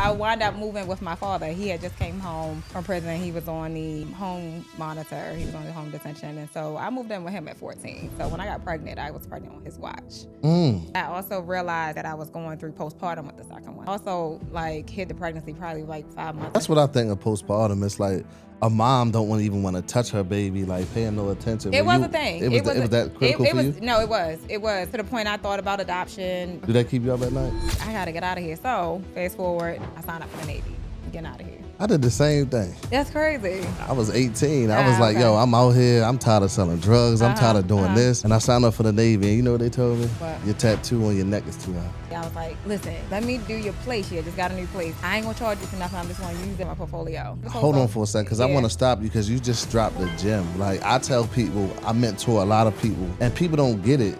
I wound up moving with my father. He had just came home from prison. He was on the home monitor. He was on the home detention. And so I moved in with him at 14. So when I got pregnant, I was pregnant on his watch. I also realized that I was going through postpartum with the second one. Also, like, hid the pregnancy probably like 5 months. That's what I think of postpartum. It's like a mom don't even want to touch her baby, like paying no attention. It was a thing. It was that critical for you? No, it was. It was to the point I thought about adoption. Do that keep you up at night? I got to get out of here. So fast forward, I signed up for the Navy. Getting out of here. I did the same thing. That's crazy. I was 18. I was like, yo, I'm out here. I'm tired of selling drugs. I'm tired of doing this. And I signed up for the Navy. And you know what they told me? What? Your tattoo on your neck is too high. I was like, listen, let me do your place here. Just got a new place. I ain't gonna charge you for nothing. I'm just gonna use it in my portfolio. Hold on for a second, because I want to stop you because you just dropped the gem. Like, I tell people, I mentor a lot of people, and people don't get it.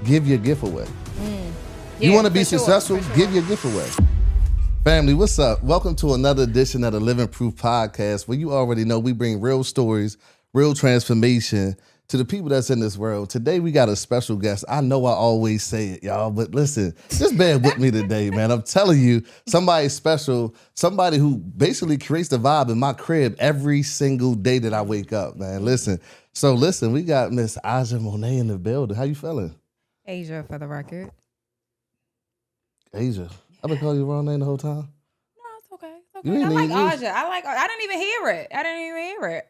Give your gift away. You want to be successful? Give your gift away. Family, what's up? Welcome to another edition of the Living Proof Podcast, where you already know we bring real stories, real transformation to the people that's in this world. Today, we got a special guest. I know I always say it, y'all, but listen, just bear with me today, man. I'm telling you, somebody special, somebody who basically creates the vibe in my crib every single day that I wake up, man. Listen, we got Miss Aja Monet in the building. How you feeling? Asia, for the record. Asia. I've been calling you the wrong name the whole time. No, it's okay. It's okay. I like Aja. I didn't even hear it.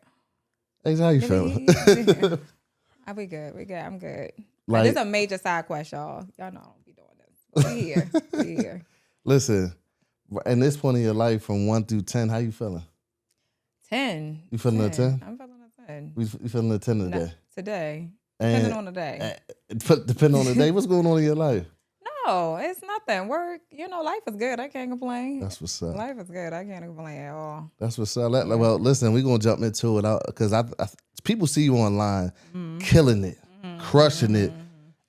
Asia, how you feeling? I'll be good. We good. I'm good. Like, this is a major side quest, y'all. Y'all know I don't be doing this. But we here. Listen, in this point in your life, from 1 through 10, how you feeling? 10. You feeling a 10? I'm feeling a 10. You feeling a 10 today? No, today. Depending on the day. Depending on the day, what's going on in your life? No, it's nothing. Work, life is good. I can't complain. That's what's up. Life is good. I can't complain at all. That's what's up. Well, listen, we're going to jump into it because people see you online killing it, crushing it.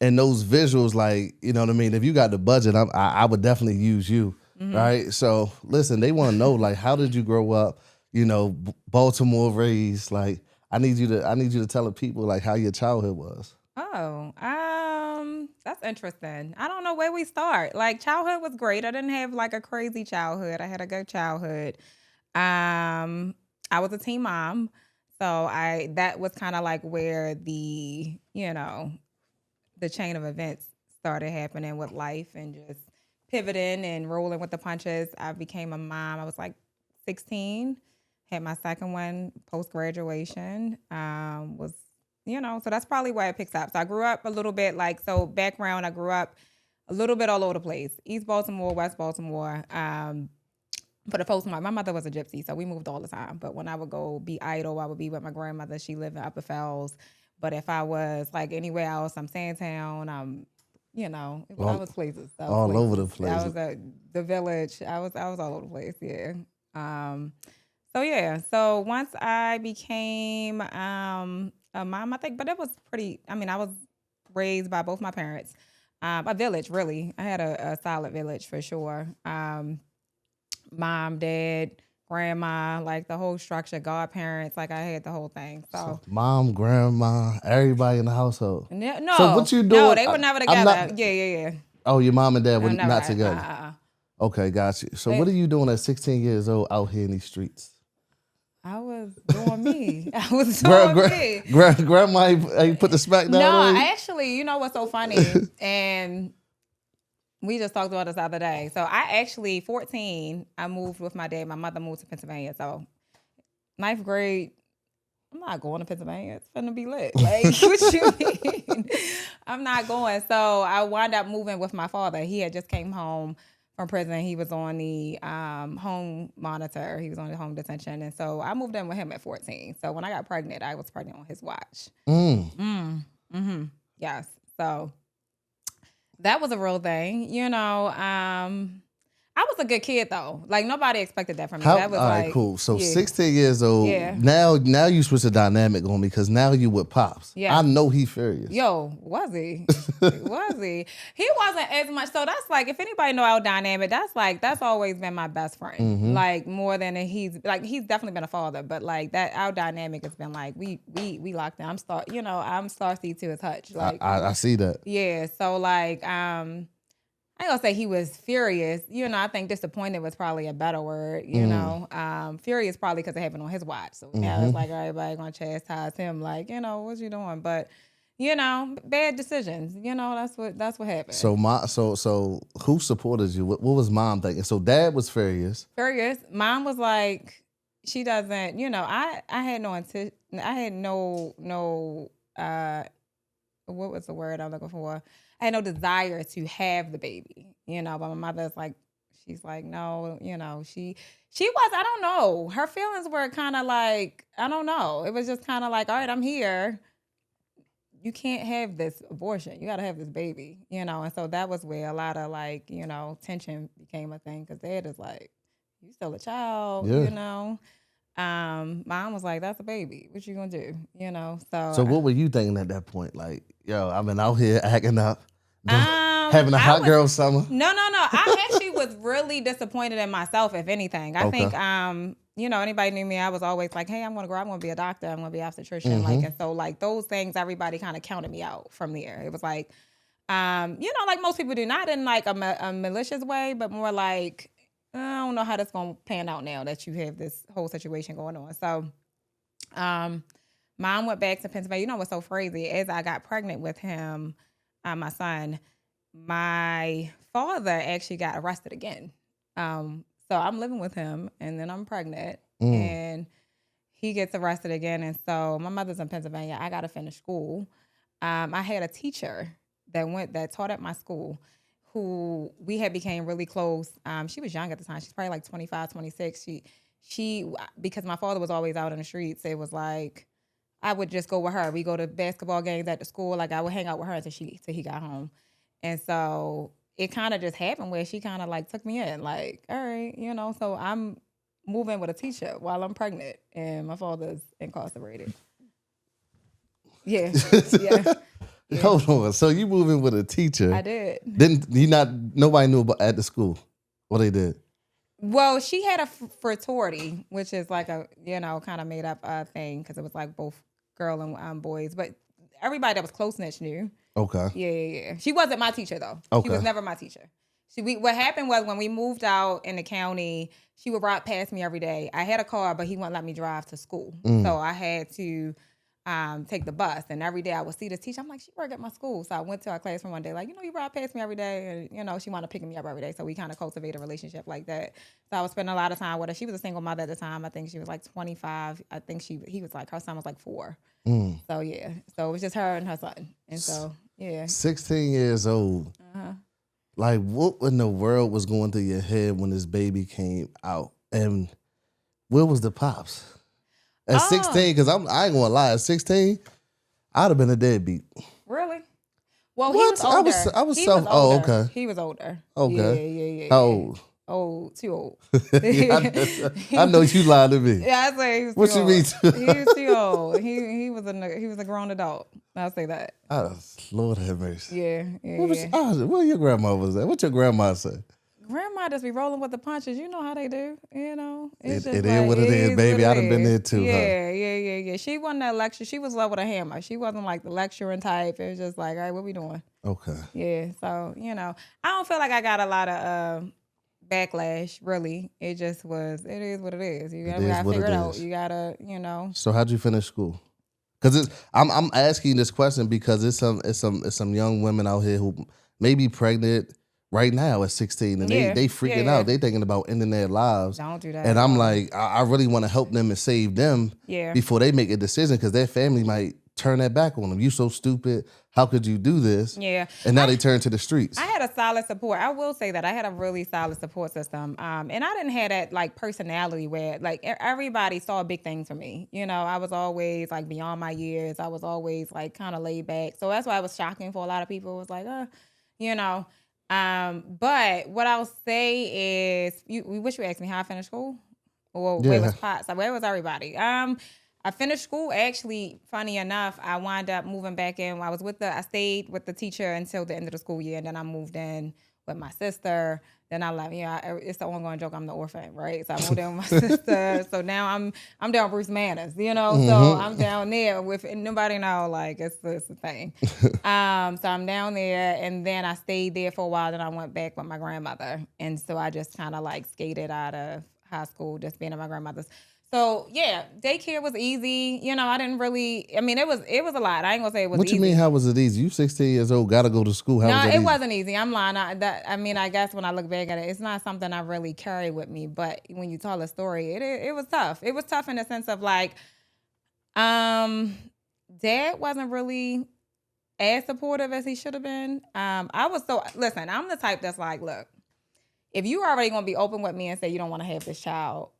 And those visuals, like, you know what I mean? If you got the budget, I would definitely use you, right? So, listen, they want to know, like, how did you grow up? Baltimore raised. Like, I need you to tell the people, like, how your childhood was. Oh, that's interesting. I don't know where we start. Like, childhood was great. I didn't have like a crazy childhood. I had a good childhood. I was a teen mom, so that was kind of like where the chain of events started happening with life and just pivoting and rolling with the punches. I became a mom. I was like 16. Had my second one post graduation. So that's probably why it picks up. So I grew up a little bit background, I grew up a little bit all over the place. East Baltimore, West Baltimore. For the postmark, my mother was a gypsy, so we moved all the time. But when I would go be idle, I would be with my grandmother. She lived in Upper Fells. But if I was like anywhere else, I'm Sandtown, I was places. All over the place. I was at the village. I was all over the place, yeah. So once I became a mom, I think, but it was I was raised by both my parents. A village, really. I had a solid village for sure. Mom, dad, grandma, like the whole structure, godparents, like I had the whole thing. So mom, grandma, everybody in the household. No. So what you doing? No, they were never together. Yeah. Oh, your mom and dad were never not together? Okay, got you. So what are you doing at 16 years old out here in these streets? I was doing me. Me. Grandma ain't put the smack down on you? No, actually, you know what's so funny? And we just talked about this the other day. So I actually, 14, I moved with my dad. My mother moved to Pennsylvania. So 9th grade, I'm not going to Pennsylvania. It's finna be lit. Like, what you mean? I'm not going. So I wound up moving with my father. He had just came home from prison. He was on the home monitor. He was on the home detention. And so I moved in with him at 14. So when I got pregnant, I was pregnant on his watch. Yes. So that was a real thing. I was a good kid though. Like nobody expected that from me. That was all right, cool. So 16 years old. Yeah. Now you switch the dynamic on me because now you with Pops. Yeah. I know he furious. Yo, was he? Was he? He wasn't as much. So that's like, if anybody know our dynamic, that's always been my best friend. Like more than he's definitely been a father, but like that our dynamic has been like we locked in. I'm Starseed to his touch. Like I see that. Yeah. So like I ain't gonna say he was furious. I think disappointed was probably a better word. Furious probably because it happened on his watch. So now it's like everybody gonna chastise him, like, what you doing? But bad decisions. That's what happened. So who supported you? What was mom thinking? So dad was furious. Furious. Mom was like, she doesn't. I had no I had no what was the word I'm looking for? I had no desire to have the baby, but my mother's like, she's like, no, she was, I don't know. Her feelings were kind of like, I don't know. It was just kind of like, all right, I'm here. You can't have this abortion. You got to have this baby, And so that was where a lot of like, tension became a thing. Cause dad is like, you still a child, Mom was like, that's a baby. What you gonna do? So what were you thinking at that point? Like, yo, I've been out here acting up, having a hot girl summer. No. I actually was really disappointed in myself, if anything. I think, anybody knew me, I was always like, hey, I'm gonna grow up, I'm gonna be a doctor, I'm gonna be an obstetrician. Like, and so like those things, everybody kind of counted me out from there. It was like, like most people do, not in like a malicious way, but more like, I don't know how that's going to pan out now that you have this whole situation going on. So, mom went back to Pennsylvania. You know what's so crazy? As I got pregnant with him, my son, my father actually got arrested again. So I'm living with him, and then I'm pregnant, and he gets arrested again. And so my mother's in Pennsylvania. I got to finish school. I had a teacher that taught at my school, who we had became really close. She was young at the time. She's probably like 25, 26. She because my father was always out in the streets, it was like I would just go with her. We go to basketball games at the school. Like I would hang out with her until he got home. And so it kind of just happened where she kind of like took me in, like, all right, so I'm moving with a teacher while I'm pregnant and my father's incarcerated. Yeah. Yeah. Yeah. Hold on. So you moving with a teacher? I did. Nobody knew about at the school what they did? Well, she had a fraternity, which is like a, kind of made up thing because it was like both girl and boys. But everybody that was close-knit knew. Okay. Yeah. She wasn't my teacher, though. Okay. She was never my teacher. What happened was when we moved out in the county, she would ride past me every day. I had a car, but he wouldn't let me drive to school. So I had to take the bus, and every day I would see this teacher. I'm like, she work at my school. So I went to our classroom one day, like, you ride past me every day, and she wanted to pick me up every day. So we kind of cultivated a relationship like that. So I was spending a lot of time with her. She was a single mother at the time. I think she was like 25. I think he was like, her son was like 4. So yeah, so it was just her and her son, and so yeah. 16 years old. Like, what in the world was going through your head when this baby came out, and where was the pops? At 16, because I ain't gonna lie, at 16, I'd have been a deadbeat. Really? Well, what? He was older. I was self. Oh, okay. He was older. Okay. Yeah. How old? Oh, too old. I know you lied to me. Yeah, I say he was what too you old. He was too old. He was a grown adult. I'll say that. Oh, Lord have mercy. Yeah. Where your grandma was at? What your grandma say? Grandma just be rolling with the punches. You know how they do. It is what it is, baby. I done been there too. Yeah. She wasn't that lecture. She was love with a hammer. She wasn't like the lecturing type. It was just like, all right, what we doing? Okay. Yeah. So I don't feel like I got a lot of backlash. Really, it just was. It is what it is. You gotta figure it out. You gotta, So how'd you finish school? Because I'm asking this question because it's some young women out here who may be pregnant right now at 16, and they freaking out. They thinking about ending their lives. Don't do that. And I'm like, I really want to help them and save them before they make a decision, because their family might turn their back on them. You so stupid. How could you do this? Yeah. And now they turn to the streets. I had a solid support. I will say that I had a really solid support system. And I didn't have that like personality where like everybody saw big things for me. I was always like beyond my years. I was always like kind of laid back. So that's why it was shocking for a lot of people. It was like, but what I'll say is, we wish you asked me how I finished school. Or where was Potts? Like, where was everybody? I finished school. Actually, funny enough, I wound up moving back in. I stayed with the teacher until the end of the school year, and then I moved in with my sister. Then I left. It's the ongoing joke. I'm the orphan, right? So I moved in with my sister. So now I'm down Bruce Manners, So I'm down there with and nobody know like it's a thing. So I'm down there, and then I stayed there for a while. Then I went back with my grandmother, and so I just kind of like skated out of high school, just being at my grandmother's. So yeah, daycare was easy. I didn't really. I mean, it was a lot. I ain't gonna say it was. What you mean? How was it easy? You 16 years old, gotta go to school. How was it easy? Wasn't easy. I'm lying. I guess when I look back at it, it's not something I really carry with me. But when you tell a story, it was tough. It was tough in the sense of like, Dad wasn't really as supportive as he should have been. Listen, I'm the type that's like, look, if you already gonna be open with me and say you don't want to have this child.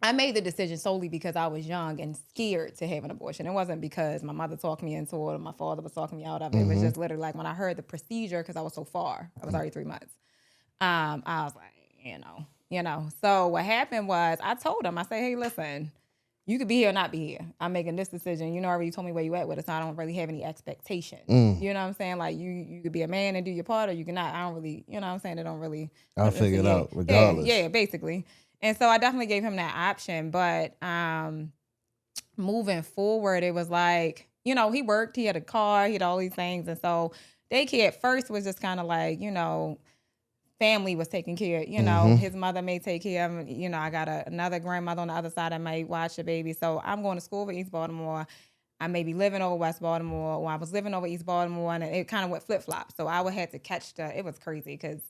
I made the decision solely because I was young and scared to have an abortion. It wasn't because my mother talked me into it or my father was talking me out of it. It was just literally like when I heard the procedure, because I was so far, I was already 3 months. I was like, So what happened was I told him, I said, hey, listen, you could be here or not be here. I'm making this decision. Already told me where you at with it, so I don't really have any expectation. You know what I'm saying? Like you could be a man and do your part, or you cannot. I don't really, you know what I'm saying? It don't really. I'll figure it out regardless. Yeah, basically. And so I definitely gave him that option. But moving forward, it was like, he worked, he had a car, he had all these things. And so daycare at first was just kind of like, family was taking care. His mother may take care of him. I got another grandmother on the other side that may watch the baby. So I'm going to school for East Baltimore. I may be living over West Baltimore, or I was living over East Baltimore, and it kind of went flip-flop. So I would have to catch it was crazy because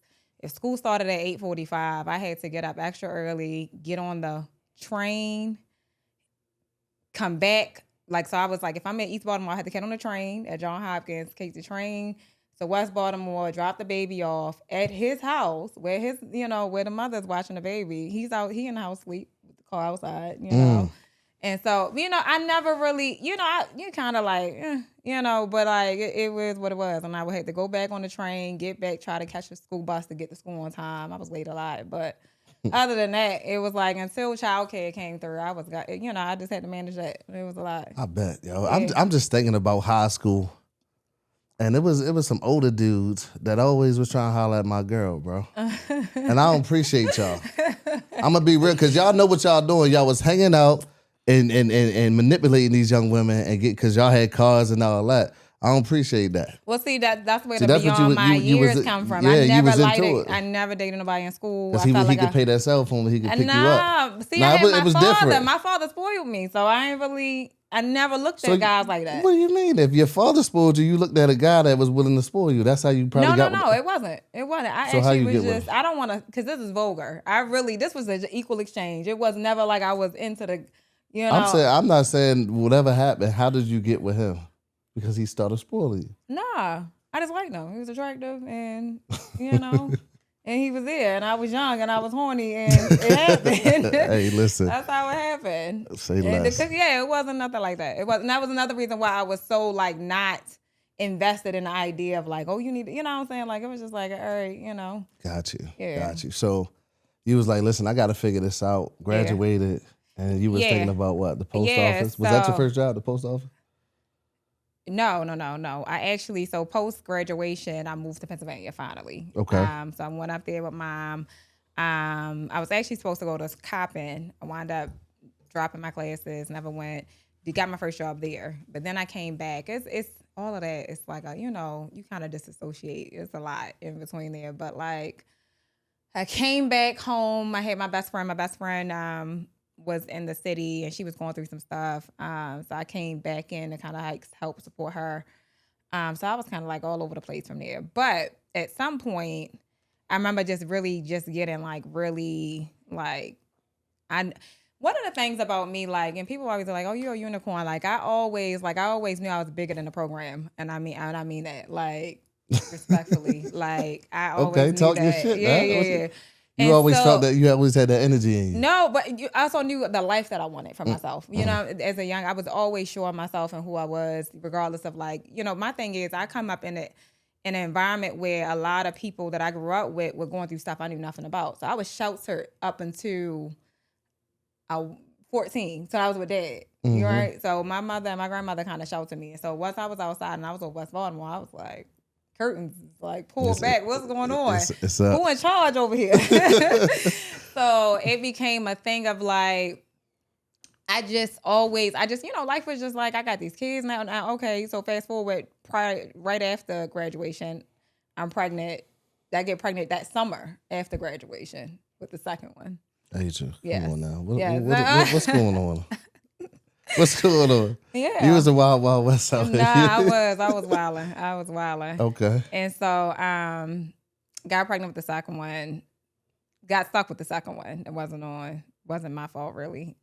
if school started at 8:45, I had to get up extra early, get on the train, come back. So I was like, if I'm in East Baltimore, I had to get on the train at Johns Hopkins, take the train to West Baltimore, drop the baby off at his house where where the mother's watching the baby. He in the house sleep with the car outside, And so, I never really, you kind of like, but like it was what it was. And I would have to go back on the train, get back, try to catch the school bus to get to school on time. I was late a lot. But other than that, it was like until childcare came through, I just had to manage that. It was a lot. I bet, yo. Yeah. I'm just thinking about high school. And it was some older dudes that always was trying to holler at my girl, bro. And I don't appreciate y'all. I'm going to be real, because y'all know what y'all doing. Y'all was hanging out and manipulating these young women because y'all had cars and all that. I don't appreciate that. Well, see, that's where the beyond my years come from. Yeah, I never dated nobody in school. Because he could pay that cell phone and he could pick you up. See, it was different. My father spoiled me, so I never looked at guys like that. What do you mean? If your father spoiled you, you looked at a guy that was willing to spoil you. That's how you probably got. No, it wasn't. It wasn't. I don't want to, because this is vulgar. This was an equal exchange. It was never like I was into the, I'm not saying whatever happened. How did you get with him? Because he started spoiling you. Nah, I just liked him. He was attractive, and and he was there, and I was young, and I was horny, and it happened. Hey, listen. That's how it happened. Say less. It wasn't nothing like that. And that was another reason why I was so like not invested in the idea of like, oh, you need, what I'm saying? Like it was just like, all right, Got you. Yeah. Got you. So you was like, listen, I got to figure this out. Graduated, and you was thinking about what, the post office? Was that your first job, the post office? No. I actually, so post graduation, I moved to Pennsylvania finally. Okay. So I went up there with Mom. I was actually supposed to go to Coppin. I wound up dropping my classes, never went. Got my first job there. But then I came back. It's all of that. It's like, you kind of disassociate. It's a lot in between there. But like, I came back home. I had my best friend. My best friend was in the city, and she was going through some stuff. So I came back in to kind of like help support her. So I was kind of like all over the place from there. But at some point, I remember just getting like really like, one of the things about me, like, and people always are like, oh, you're a unicorn. Like I always knew I was bigger than the program. And I mean that, like, respectfully. Like I always knew talk that. Your shit. Yeah. You always felt that you always had that energy in you. No, but I also knew the life that I wanted for myself. As a young, I was always sure of myself and who I was, regardless of like, my thing is I come up in an environment where a lot of people that I grew up with were going through stuff I knew nothing about. So I was sheltered up until 14. So I was with Dad. Mm-hmm. Right? So my mother and my grandmother kind of sheltered me. And so once I was outside and I was over West Baltimore, I was like, curtains like pulled back. What's going on? It's Who in charge over here? So it became a thing of like, I just, life was just like, I got these kids now. Okay, so fast forward, right after graduation, I'm pregnant. I get pregnant that summer after graduation with the second one. Asia, Yes. come on now. What's Yes. going on? What's going on? Yeah. You was a wild, wild west out here. Nah, I was wilding. Okay. And so, got pregnant with the second one. Got stuck with the second one. It wasn't my fault really.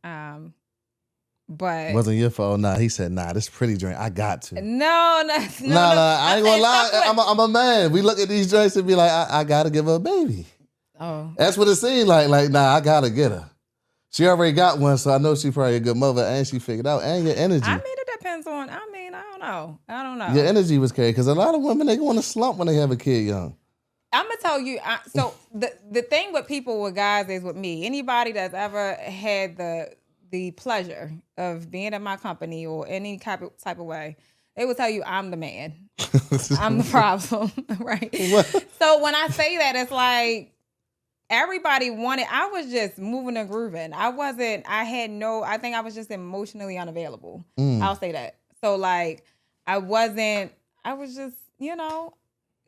But wasn't your fault. Nah, he said, nah, this pretty drink. I got to. No. I ain't gonna lie. I'm a man. We look at these drinks and be like, I gotta give her a baby. Oh. That's what it seemed like. Like, nah, I gotta get her. She already got one, so I know she probably a good mother, and she figured out, and your energy. I mean, it depends on, I don't know. Your energy was carried, because a lot of women, they go in a slump when they have a kid young. I'm going to tell you, so the thing with people, with guys, is with me. Anybody that's ever had the pleasure of being in my company or any type of way, they will tell you I'm the man. I'm the problem, right? What? So when I say that, it's like, everybody wanted, I was just moving and grooving. I think I was just emotionally unavailable. I'll say that. So like, I was just,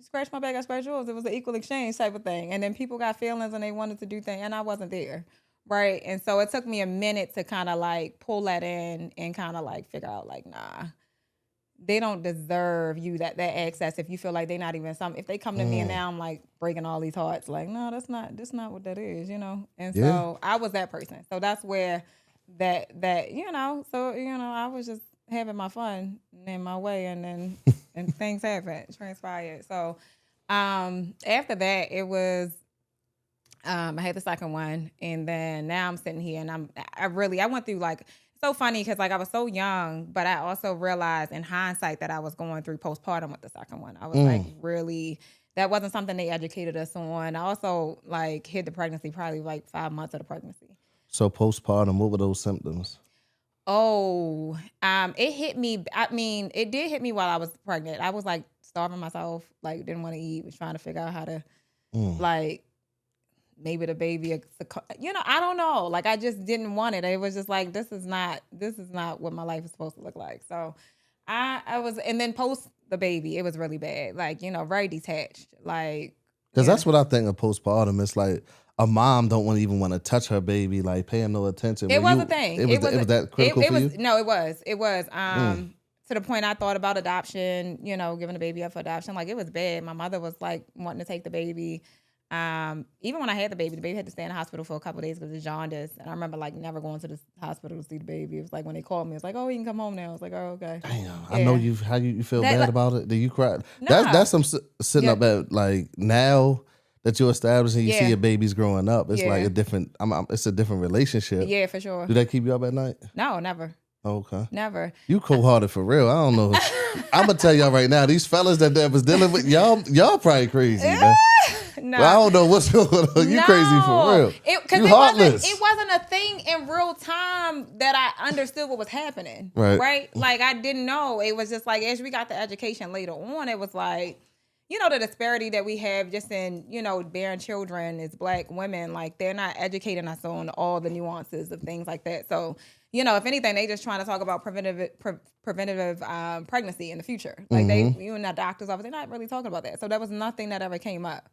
scratch my back, I scratch yours. It was an equal exchange type of thing. And then people got feelings and they wanted to do things and I wasn't there. Right. And so it took me a minute to kind of like pull that in and kind of like figure out like, nah, they don't deserve you that access if you feel like they're not even if they come to me and now I'm like breaking all these hearts, like, no, that's not what that is, And so I was that person. So that's where that, I was just having my fun in my way and then and things transpired. So after that it was I had the second one and then now I'm sitting here and I went through like, so funny because like I was so young, but I also realized in hindsight that I was going through postpartum with the second one. I was like really, that wasn't something they educated us on. I also like hid the pregnancy probably like 5 months of the pregnancy. So postpartum, what were those symptoms? Oh, it hit me. I mean, it did hit me while I was pregnant. I was like starving myself, like didn't want to eat, was trying to figure out how to like, maybe the baby, I don't know. Like I just didn't want it. It was just like, this is not what my life is supposed to look like. So I was, and then post the baby, it was really bad. Like, very detached. Like, because that's what I think of postpartum. It's like a mom don't even want to touch her baby, like paying no attention. It was a thing. It was that critical for you? No, it was. To the point I thought about adoption, giving the baby up for adoption. Like it was bad. My mother was like wanting to take the baby. Even when I had the baby had to stay in the hospital for a couple of days because of jaundice. And I remember like never going to the hospital to see the baby. It was like when they called me, it's like, oh, you can come home now. I was like, oh, okay. Damn, yeah. I know how you feel bad about it. Do you cry? No. That's some sitting up at like now that you're established and you see your babies growing up. It's like a different. It's a different relationship. Yeah, for sure. Do that keep you up at night? No, never. Okay. Never. You cold-hearted for real. I don't know. I'm gonna tell y'all right now, these fellas that was dealing with y'all probably crazy, man. No. Well, I don't know what's going on. You crazy for real. You heartless. It wasn't a thing in real time that I understood what was happening. Right? Like I didn't know. It was just like as we got the education later on, it was like, the disparity that we have just in, bearing children as Black women, like they're not educating us on all the nuances of things like that. So, if anything, they just trying to talk about preventative pregnancy in the future. Like they, in that doctor's office, they're not really talking about that. So there was nothing that ever came up.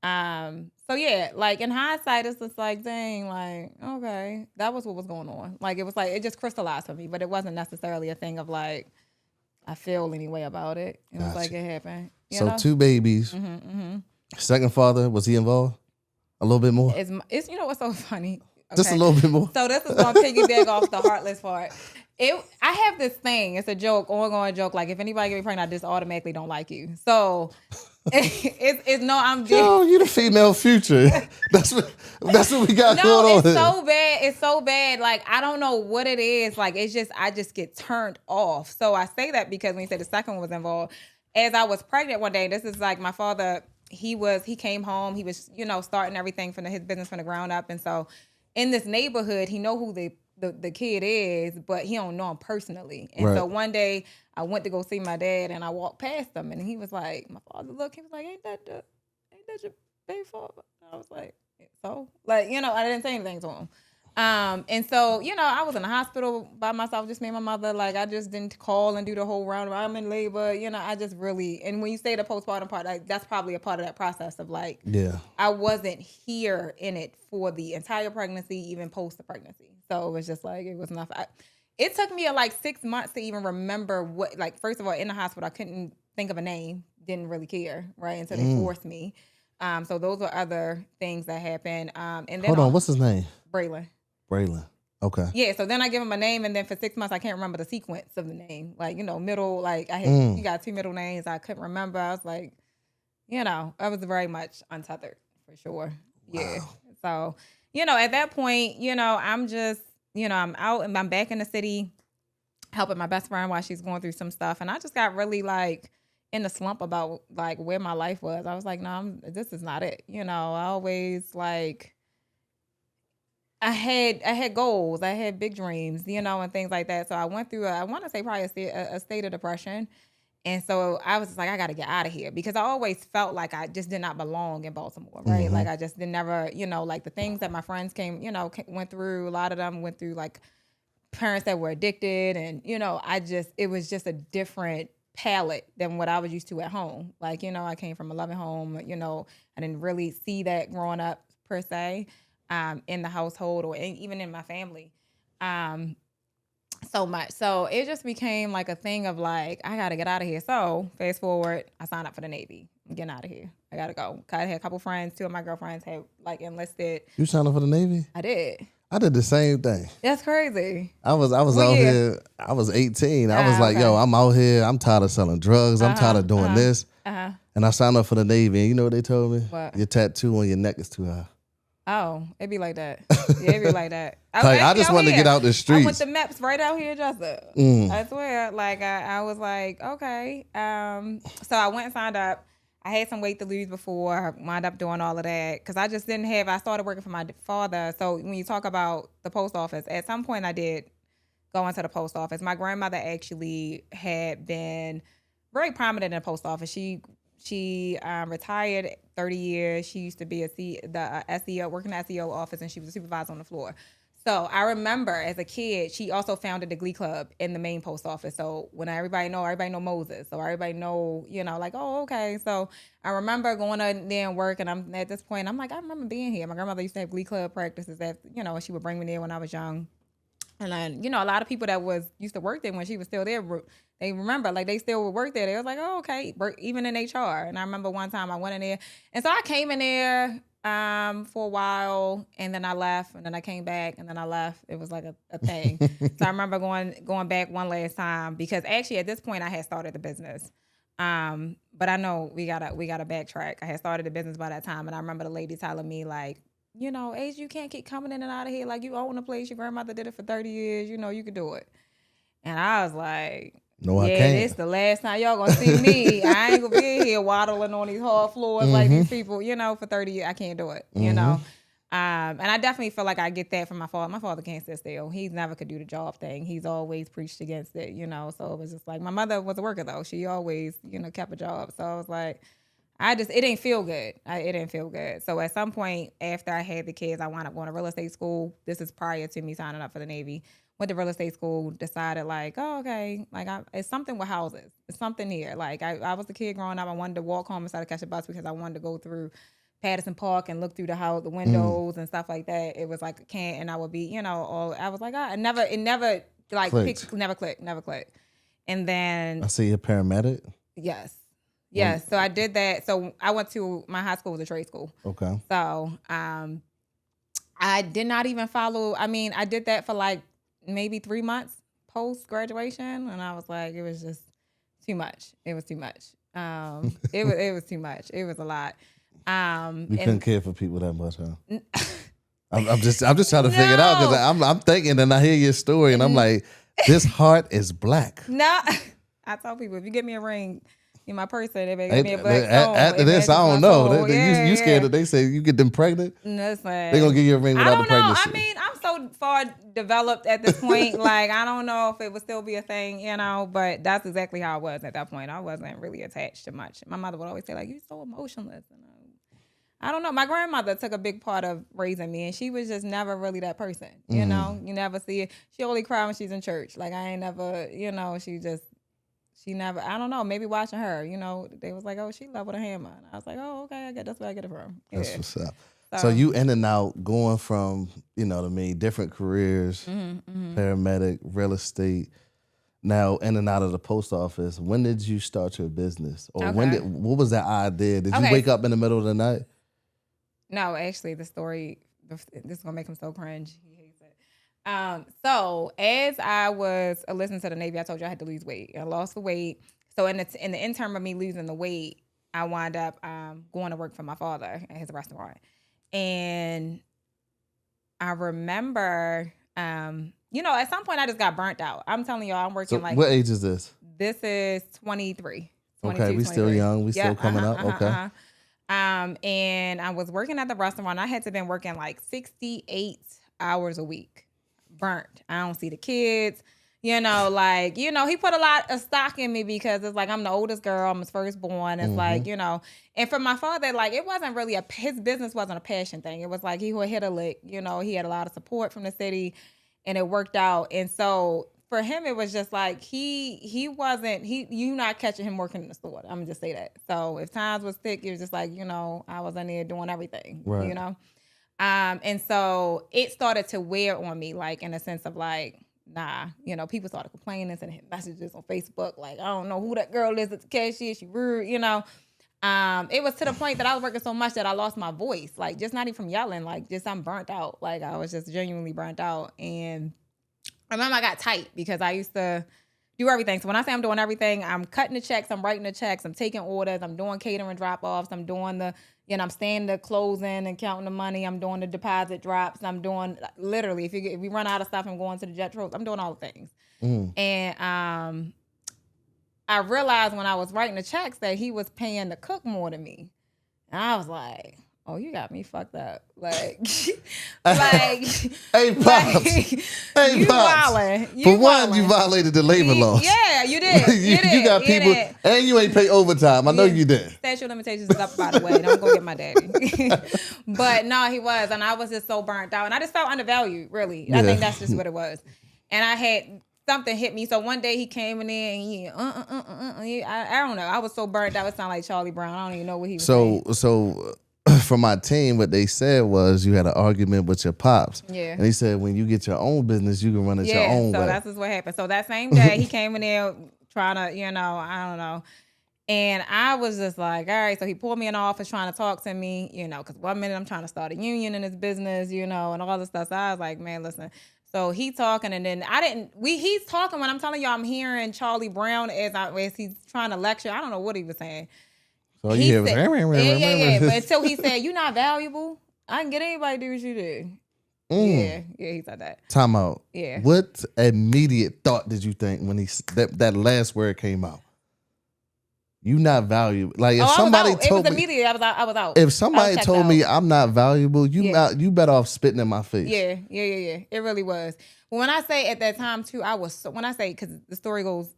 So yeah, like in hindsight, it's just like, dang, like, okay, that was what was going on. Like, it was like, it just crystallized for me, but it wasn't necessarily a thing of like, I feel any way about it. It was like, it happened. You know? 2 babies. Second father, was he involved? A little bit more? It's what's so funny? Okay. Just a little bit more. So this is going to piggyback I the heartless part. I have this thing. It's a joke, ongoing joke. Like if anybody get me pregnant, I just automatically don't like you. So it's no. I'm just. Yo, you the female future. That's what we got going on. No, it's so bad. It's so bad. Like I don't know what it is. Like it's just I just get turned off. So I say that because when you said the second one was involved, as I was pregnant one day, this is like my father. He came home. He was starting everything from his business from the ground up, and so. In this neighborhood, he know who the kid is, but he don't know him personally. And so one day I went to go see my dad, and I walked past him, and he was like, my father looked, he was like, ain't that your baby father? I was like, so, like, you know, I didn't say anything to him. And so, you know, I was in the hospital by myself, just me and my mother. Like, I just didn't call and do the whole round. I'm in labor, you know, I just really, and when you say the postpartum part, that's probably a part of that process of like, I wasn't here in it for the entire pregnancy, even post the pregnancy. So it was just like, it was nothing. It took me like 6 months to even remember what, like, first of all, in the hospital, I couldn't think of a name, didn't really care, right? Until they forced me. So those were other things that happened. And then hold on, what's his name? Braylon. Okay. Yeah, so then I give him a name, and then for 6 months I can't remember the sequence of the name. Like, you know, middle, like I had you got 2 middle names I couldn't remember. I was like, you know, I was very much untethered for sure. Yeah. Wow. So, you know, at that point, you know, I'm just, you know, I'm out and I'm back in the city helping my best friend while she's going through some stuff. And I just got really like in the slump about like where my life was. I was like, no, this is not it. You know, I always like, I had goals, I had big dreams, you know, and things like that. So I went through, I want to say probably a state of depression. And so I was just like, I got to get out of here because I always felt like I just did not belong in Baltimore, right? Like I just never, you know, like the things that my friends went through, a lot of them went through like parents that were addicted. And, you know, it was just a different palette than what I was used to at home. Like, you know, I came from a loving home, you know, I didn't really see that growing up per se. In the household or even in my family, so much. So it just became like a thing of like, I got to get out of here. So fast forward, I signed up for the Navy. I'm getting out of here. I got to go. I had a couple friends, 2 of my girlfriends had like enlisted. You signed up for the Navy? I did. I did the same thing. That's crazy. I was out here. I was 18. I was like, yo, I'm out here. I'm tired of selling drugs. I'm tired of doing this. And I signed up for the Navy. And you know what they told me? What? Your tattoo on your neck is too high. Oh, it'd be like that. Yeah, it'd be like that. I just wanted to get out the streets. I went to MEPS right out here, Jessup. I swear. Like, I was like, okay. So I went and signed up. I had some weight to lose before. I wound up doing all of that because I just didn't have, I started working for my father. So when you talk about the post office, at some point I did go into the post office. My grandmother actually had been very prominent in the post office. She retired 30 years. She used to be the SEO, working in the SEO office, and she was a supervisor on the floor. So I remember as a kid, she also founded the Glee Club in the main post office. So when everybody know Moses. So everybody know, you know, like, oh, okay. So I remember going in there and work, and I'm at this point, I'm like, I remember being here. My grandmother used to have Glee Club practices that, you know, she would bring me there when I was young. And then, you know, a lot of people that used to work there when she was still there, they remember, like, they still would work there. They was like, oh, okay, even in HR. And I remember one time I went in there. And so I came in there for a while, and then I left, and then I came back, and then I left. It was like a thing. So I remember going back one last time because actually at this point I had started the business. But I know we gotta backtrack. I had started the business by that time, and I remember the lady telling me, like, you know, Age, you can't keep coming in and out of here. Like, you own a place. Your grandmother did it for 30 years. You know, you could do it. And I was like, no, I can't. This the last time y'all gonna see me. I ain't gonna be here waddling on these hard floors like these people, you know, for 30 years. I can't do it, you know. And I definitely feel like I get that from my father. My father can't sit still. He never could do the job thing. He's always preached against it, you know. So it was just like, my mother was a worker, though. She always, you know, kept a job. So I was like, it didn't feel good. It didn't feel good. So at some point after I had the kids, I wound up going to real estate school. This is prior to me signing up for the Navy. Went to real estate school, decided like, oh, okay, like it's something with houses. It's something here. Like I was a kid growing up. I wanted to walk home instead of catch a bus because I wanted to go through Patterson Park and look through the house, the windows and stuff like that. It was like a can't, and I would be, you know, I was like, it never like never clicked. And then I see you're a paramedic. Yes. Yes, so I did that. So I went to, my high school was a trade school. Okay. So I did not even follow. I mean, I did that for like maybe 3 months post graduation, and I was like, it was just too much. It was too much. It was too much. It was a lot. You couldn't care for people that much, huh? I'm just trying to figure it out because I'm thinking, and I hear your story, and I'm like, this heart is black. No, I tell people, if you give me a ring in my person, they give me a black stone. After this, I don't know. You scared that they say you get them pregnant? Listen, they gonna give you a ring without the pregnancy. I mean, I'm so far far developed at this point. Like, I don't know if it would still be a thing, but that's exactly how I was at that point. I wasn't really attached to much. My mother would always say, like, you're so emotionless. And I don't know. My grandmother took a big part of raising me, and she was just never really that person. You never see it. She only cry when she's in church. Like, I ain't never, she never, I don't know, maybe watching her, they was like, oh, she leveled a hammer. And I was like, oh, okay, I get that's where I get it from. Yeah. That's what's up. So you in and out, going from, different careers, paramedic, real estate, now in and out of the post office. When did you start your business? Or what was that idea? Did you wake up in the middle of the night? No, actually, the story, this is going to make him so cringe. He hates it. So as I was listening to the Navy, I told you I had to lose weight. I lost the weight. So in the interim of me losing the weight, I wound up going to work for my father at his restaurant. And I remember, at some point I just got burnt out. I'm telling y'all, I'm working what age is this? This is 23. Okay, we still young. We still coming up. Okay. And I was working at the restaurant. I had to been working like 68 hours a week. Burnt. I don't see the kids. He put a lot of stock in me because it's like I'm the oldest girl. I'm his firstborn. It's like, and for my father, like it wasn't really his business wasn't a passion thing. It was like he would hit a lick. He had a lot of support from the city and it worked out. And so for him, it was just like you not catching him working in the store. I'm gonna just say that. So if times was thick, it was just like, I was in there doing everything, right. And so it started to wear on me, like in a sense of like, nah, people started complaining, sending messages on Facebook, like, I don't know who that girl is at the cashier, she rude, It was to the point that I was working so much that I lost my voice, like just not even from yelling, like just I'm burnt out. Like I was just genuinely burnt out. And I remember I got tight because I used to do everything. So when I say I'm doing everything, I'm cutting the checks, I'm writing the checks, I'm taking orders, I'm doing catering drop-offs, I'm doing I'm standing the closing and counting the money, I'm doing the deposit drops, I'm doing literally, if we run out of stuff, I'm going to the jet tropes, I'm doing all the things. And I realized when I was writing the checks that he was paying the cook more than me. And I was like, oh, you got me fucked up. Like, hey, Pops. You wildin'. For one, you violated the labor laws. Yeah, you did. You got people, and you ain't pay overtime. I know you did. Statute of limitations is up, by the way. Don't go get my daddy. But no, he was. And I was just so burnt out. And I just felt undervalued, really. Yeah. I think that's just what it was. And I had something hit me. So one day he came in there and I don't know. I was so burnt out. It sounded like Charlie Brown. I don't even know what he was saying. So for my team, what they said was you had an argument with your pops. Yeah. And he said when you get your own business, you can run it your own way. So that's just what happened. So that same day he came in there trying to, I don't know. And I was just like, all right. So he pulled me in the office trying to talk to me, because 1 minute I'm trying to start a union in his business, and all this stuff. So I was like, man, listen. So he talking, and then he's talking when I'm telling y'all I'm hearing Charlie Brown as he's trying to lecture. I don't know what he was saying. So he said, yeah. But until he said, you're not valuable, I can get anybody to do what you do. Yeah, he said that. Time out. Yeah. What immediate thought did you think when that last word came out? You not valuable. Like if somebody told me, it was immediate. I was out. If somebody told me I'm not valuable, you better off spitting in my face. Yeah. It really was. When I say at that time too, because the story goes,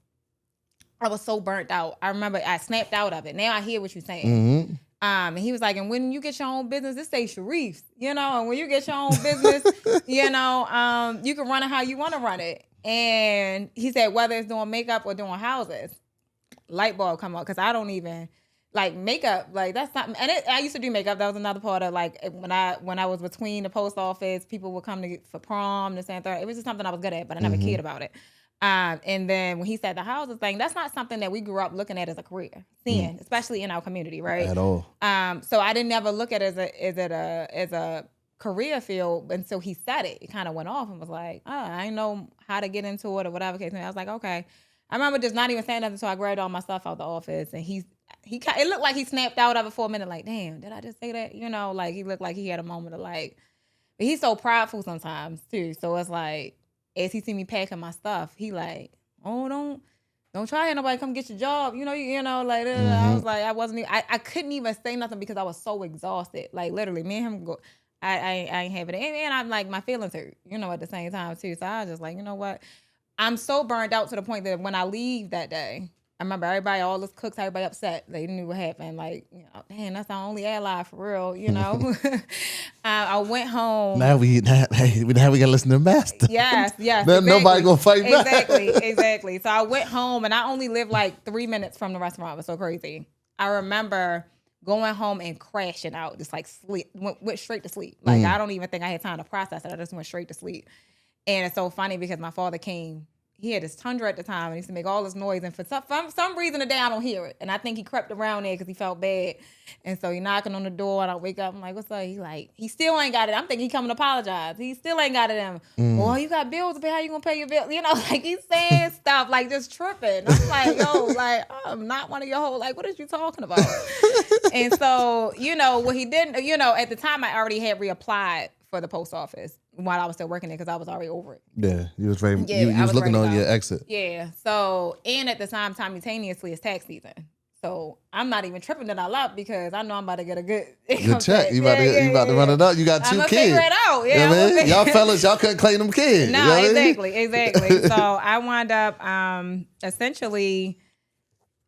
I was so burnt out. I remember I snapped out of it. Now I hear what you're saying. Mm-hmm. And he was like, and when you get your own business, this say Sharif's, and when you get your own business, you can run it how you want to run it. And he said, whether it's doing makeup or doing houses, light bulb come up, because I don't even like makeup. Like that's not. And I used to do makeup. That was another part of like when I was between the post office, people would come for prom, this and that. It was just something I was good at, but I never cared about it. And then when he said the houses thing, that's not something that we grew up looking at as a career, seeing, especially in our community, right? At all. So I didn't ever look at it as a career field until he said it. It kind of went off and was like, oh, I didn't know how to get into it or whatever case. And I was like, okay. I remember just not even saying nothing until I grabbed all my stuff out the office, and it looked like he snapped out of it for a minute, like, damn, did I just say that? Like he looked like he had a moment of like, but he's so prideful sometimes too. So it's like, as he see me packing my stuff, he like, oh, don't try to nobody come get your job. Like, I was like, I couldn't even say nothing because I was so exhausted. Like literally, me and him I ain't having it. And I'm like, my feelings hurt, at the same time too. So I was just like, you know what? I'm so burned out to the point that when I leave that day, I remember everybody, all the cooks, everybody upset. They knew what happened. Like, man, that's our only ally for real. I went home. Now we gotta listen to Master. Yes. Then Exactly. nobody gonna fight back. Exactly. So I went home and I only lived like 3 minutes from the restaurant. It was so crazy. I remember going home and crashing out, just like sleep, went straight to sleep. Like I don't even think I had time to process it. I just went straight to sleep. And it's so funny because my father came. He had his Tundra at the time, and he used to make all this noise. And for some reason today, I don't hear it. And I think he crept around there because he felt bad. And so he knocking on the door, and I wake up. I'm like, "What's up?" He still ain't got it. I'm thinking he coming to apologize. He still ain't got it. Boy, you got bills to pay. How you gonna pay your bill? Like he's saying stuff like just tripping. I'm like, yo, like I'm not one of your whole. Like, what is you talking about? And so what he didn't. At the time, I already had reapplied for the post office while I was still working there because I was already over it. Yeah, you was ready. Yeah, you was looking on your exit. Yeah. So, and at the time, simultaneously, it's tax season. So I'm not even tripping that I left because I know I'm about to get a good check. You about to run it up. You got 2 kids. I'm figure it out. Yeah, I mean? Y'all fellas, y'all couldn't claim them kids. No, exactly. So I wound up essentially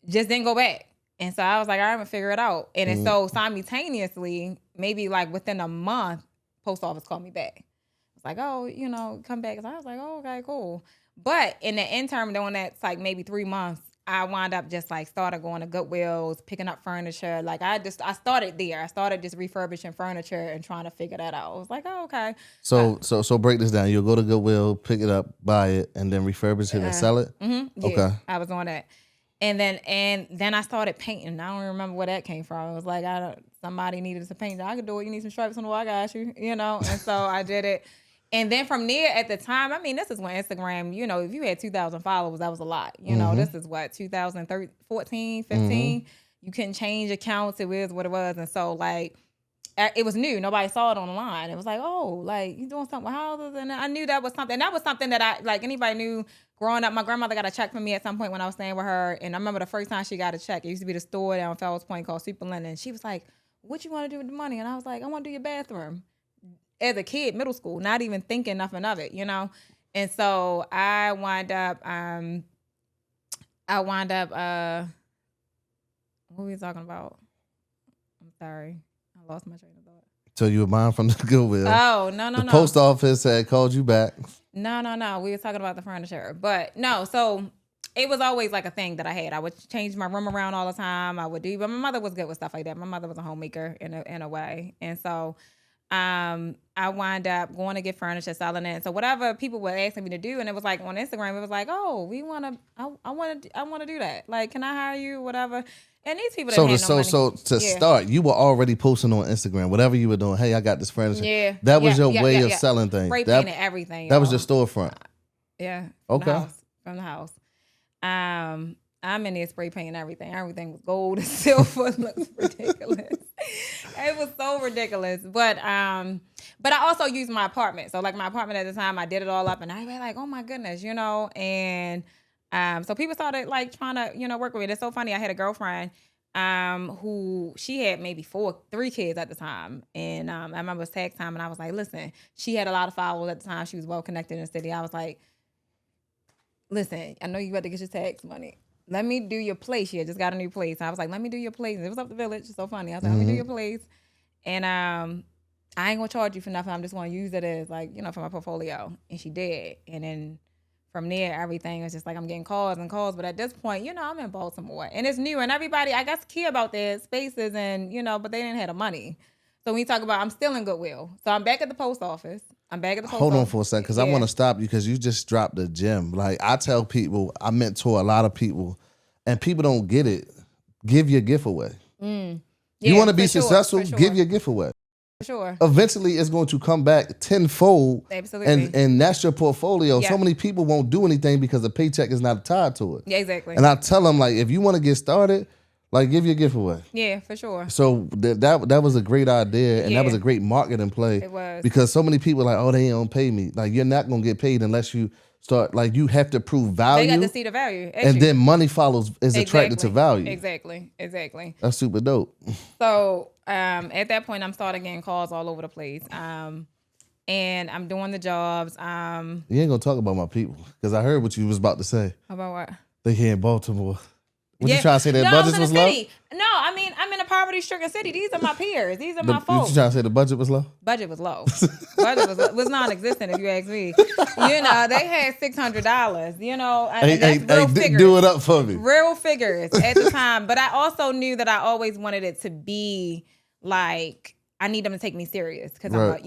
just didn't go back. And so I was like, all right, I'm gonna figure it out. And then so simultaneously, maybe like within a month, post office called me back. It's like, oh, come back. So I was like, oh, okay, cool. But in the interim, doing that's like maybe 3 months, I wound up just like started going to Goodwills, picking up furniture. Like I started there. I started just refurbishing furniture and trying to figure that out. I was like, oh, okay. So break this down. You'll go to Goodwill, pick it up, buy it, and then refurbish it and sell it? Mm-hmm, yeah, okay. I was on that. And then I started painting. I don't remember where that came from. It was like somebody needed to paint. I could do it. You need some stripes on the wall, I got you. And so I did it. And then from there, at the time, I mean, this is when Instagram, if you had 2,000 followers, that was a lot. This is what, 2014, 15? You couldn't change accounts. It was what it was. And so, like, it was new. Nobody saw it online. It was like, oh, like, you doing something with houses? And I knew that was something. And that was something that anybody knew growing up. My grandmother got a check from me at some point when I was staying with her. And I remember the first time she got a check. It used to be the store down Fells Point called Super Linen. She was like, what you want to do with the money? And I was like, I want to do your bathroom. As a kid, middle school, not even thinking nothing of it, And so I wound up, what were we talking about? I'm sorry. I lost my train of thought. So you were buying from the Goodwill. Oh, no. The post office had called you back. No. We were talking about the furniture. But no, so it was always like a thing that I had. I would change my room around all the time. But my mother was good with stuff like that. My mother was a homemaker in a way. And so I wind up going to get furniture, selling it. So whatever people were asking me to do, and it was like on Instagram, it was like, oh, I want to do that. Like, can I hire you? Whatever. And these people didn't have no money. So to start, you were already posting on Instagram, whatever you were doing. Hey, I got this furniture. Yeah. That was your way of selling things. Spray painting everything. That was your storefront. Yeah. Okay. From the house. I'm in there spray painting everything. Everything was gold and silver. It looks ridiculous. It was so ridiculous. But I also used my apartment. So like my apartment at the time, I did it all up and I was like, oh my goodness, and so people started like trying to, work with me. It's so funny. I had a girlfriend who she had maybe 3 kids at the time. And I remember it was tax time and I was like, listen, she had a lot of followers at the time. She was well connected in the city. I was like, listen, I know you about to get your tax money. Let me do your place. She had just got a new place. I was like, let me do your place. It was up the village. It's so funny. I was like, let me do your place. And I ain't going to charge you for nothing. I'm just going to use it as like, for my portfolio. And she did. And then from there, everything was just like, I'm getting calls and calls. But at this point, I'm in Baltimore. And it's new. And everybody, I guess, care about their spaces and, but they didn't have the money. So when you talk about, I'm still in Goodwill. So I'm back at the post office. Hold on for a second, because I want to stop you because you just dropped the gem. Like I tell people, I mentor a lot of people, and people don't get it. Give your gift away. You want to be successful? Give your gift away. For sure. Eventually, it's going to come back tenfold. Absolutely. And that's your portfolio. Yeah. So many people won't do anything because the paycheck is not tied to it. Yeah, exactly. And I tell them, like, if you want to get started, like, give your gift away. Yeah, for sure. So that was a great idea, and that was a great marketing play. It was. Because so many people are like, oh, they don't pay me. Like, you're not going to get paid unless you start, like, you have to prove value. They got to see the value. And then money follows, is attracted to value. Exactly. That's super dope. So at that point, I'm starting getting calls all over the place. And I'm doing the jobs. You ain't gonna talk about my people because I heard what you was about to say. About what? They here in Baltimore. What you trying to say? Their budget was low? No, I mean, I'm in a poverty-stricken city. These are my peers. These are my folks. You trying to say the budget was low? Budget was low. Budget was non-existent, if you ask me. They had $600. And that's real figures. Do it up for me. Real figures at the time. But I also knew that I always wanted it to be like, I need them to take me serious. Because I'm,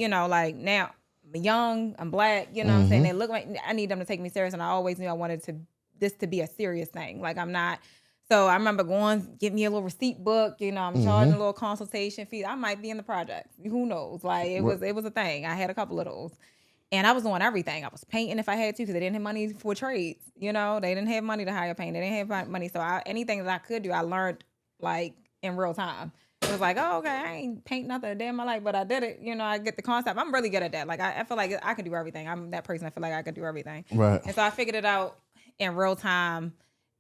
now I'm young, I'm black, what I'm saying? They look like, I need them to take me serious. And I always knew I wanted this to be a serious thing. Like, I'm not. So I remember get me a little receipt book, I'm charging a little consultation fee. I might be in the project. Who knows? Like it was a thing. I had a couple of those. And I was doing everything. I was painting if I had to because they didn't have money for trades. They didn't have money to hire paint. They didn't have money. So anything that I could do, I learned like in real time. It was like, oh, okay, I ain't paint nothing a day in my life, but I did it. I get the concept. I'm really good at that. Like I feel like I can do everything. I'm that person. I feel like I can do everything. Right. And so I figured it out in real time.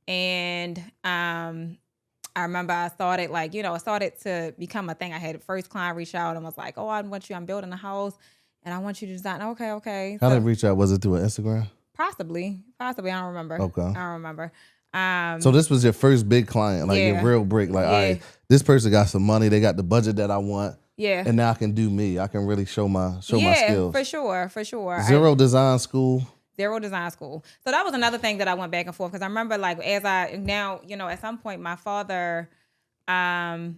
And I remember I started it started to become a thing. I had a first client reach out and was like, oh, I'm building a house and I want you to design. Okay. How did it reach out? Was it through an Instagram? Possibly. I don't remember. Okay. I don't remember. So this was your first big client, like your real break. Like, all right, this person got some money. They got the budget that I want. Yeah. And now I can do me. I can really show my skills. Yeah, for sure. Zero design school. Zero design school. So that was another thing that I went back and forth because I remember at some point my father, I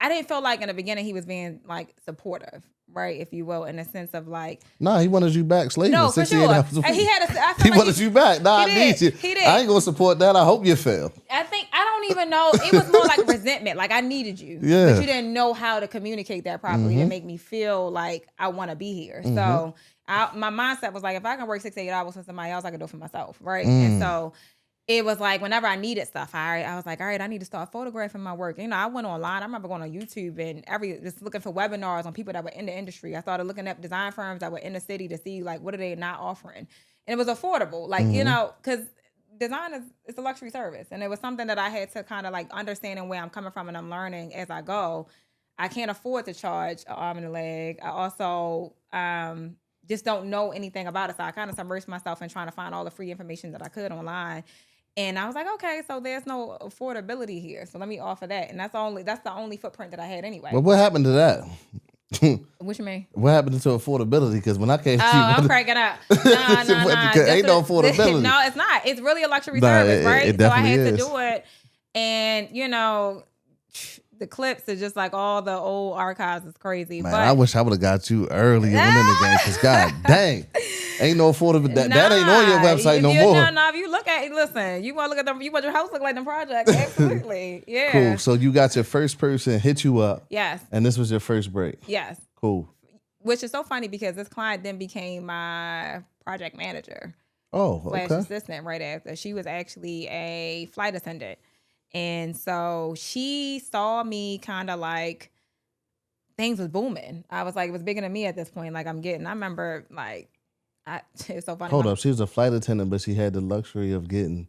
didn't feel like in the beginning he was being like supportive, right, if you will, in the sense of like. Nah, he wanted you back slaving. No, for sure. And he had he wanted you back. Nah, I need you. He did. I ain't gonna support that. I hope you fail. I don't even know. It was more like resentment. Like I needed you, yeah, but you didn't know how to communicate that properly to make me feel like I want to be here. So. My mindset was like, if I can work 6 to 8 hours for somebody else, I can do it for myself, right? And so it was like whenever I needed stuff, I was like, all right, I need to start photographing my work. I went online. I remember going on YouTube and just looking for webinars on people that were in the industry. I started looking at design firms that were in the city to see like what are they not offering, and it was affordable, like because design it's a luxury service, and it was something that I had to kind of like understanding where I'm coming from and I'm learning as I go. I can't afford to charge an arm and a leg. I also just don't know anything about it. So I kind of submerged myself in trying to find all the free information that I could online. And I was like, okay, so there's no affordability here. So let me offer that. And that's the only footprint that I had anyway. Well, what happened to that? What you mean? What happened to affordability? Because when I came to you... I'm cracking up. No. Ain't no affordability. No, it's not. It's really a luxury service, right? It definitely so I had to do it. And, the clips are just like all the old archives is crazy. Man, but I wish I would have got you earlier in the game because god dang, ain't no affordable. That ain't on your website no more. If you look at it, listen, you want to look at them, you want your house look like them projects. Absolutely. Yeah. Cool. So you got your first person hit you up. Yes. And this was your first break. Yes. Cool. Which is so funny because this client then became my project manager. Oh, okay. Assistant right after. She was actually a flight attendant. And so she saw me kind of like things was booming. I was like, it was bigger than me at this point. Like I remember like, it's so funny. Hold up. She was a flight attendant, but she had the luxury of getting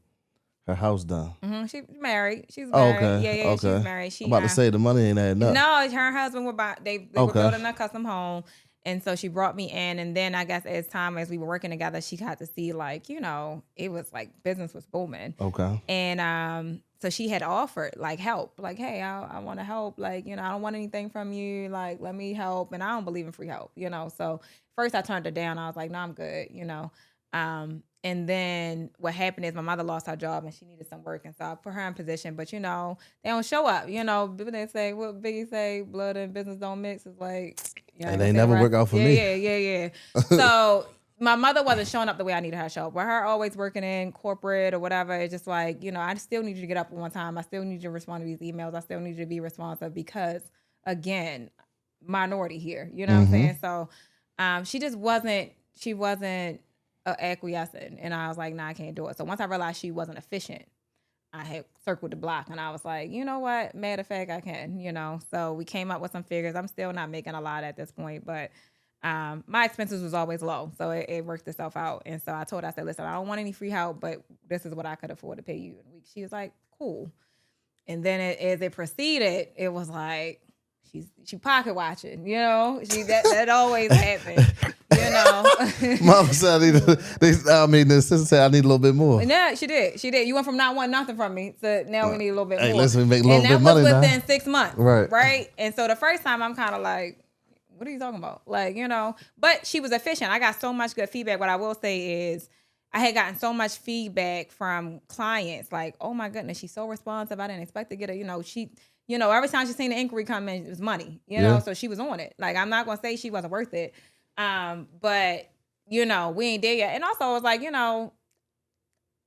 her house done. Mm-hmm. She's married. She's married. Okay. Yeah, okay. She's married. I'm about to say the money ain't adding up. No, her and husband were they were building a custom home. And so she brought me in, and then I guess as we were working together, she got to see like, it was like business was booming. Okay. And so she had offered like help, like, hey, I want to help, like, I don't want anything from you, like, let me help, and I don't believe in free help, So first I turned her down. I was like, no, I'm good, And then what happened is my mother lost her job and she needed some work, and so I put her in position. But they don't show up. People they say what Biggie say, blood and business don't mix. It's like and they never work out for me. Yeah. So my mother wasn't showing up the way I needed her to show up. With her always working in corporate or whatever, it's just like I still need you to get up at one time. I still need you to respond to these emails. I still need you to be responsive because again, minority here. You know what I'm saying? So she just wasn't. She wasn't. Acquiescing, and I was like, nah, I can't do it. So once I realized she wasn't efficient, I had circled the block, and I was like, you know what, matter of fact, I can, so we came up with some figures. I'm still not making a lot at this point, but my expenses was always low, so it worked itself out. And so I told her, I said, listen, I don't want any free help, but this is what I could afford to pay you in a week. She was like, cool. And then as it proceeded, it was like she pocket watching, you know. That always happens, you know. Mama said the assistant said I need a little bit more. Yeah, she did. You went from not wanting nothing from me to now we need a little bit more. Listen, we make a little bit of money now. And that was within 6 months, right? Right. And so the first time I'm kind of like, what are you talking about? Like, you know, but she was efficient. I got so much good feedback. What I will say is I had gotten so much feedback from clients, like, oh my goodness, she's so responsive. I didn't expect to get her, every time she seen the inquiry come in, it was money, you know, so she was on it. Like, I'm not going to say she wasn't worth it. But, we ain't there yet. And also I was like,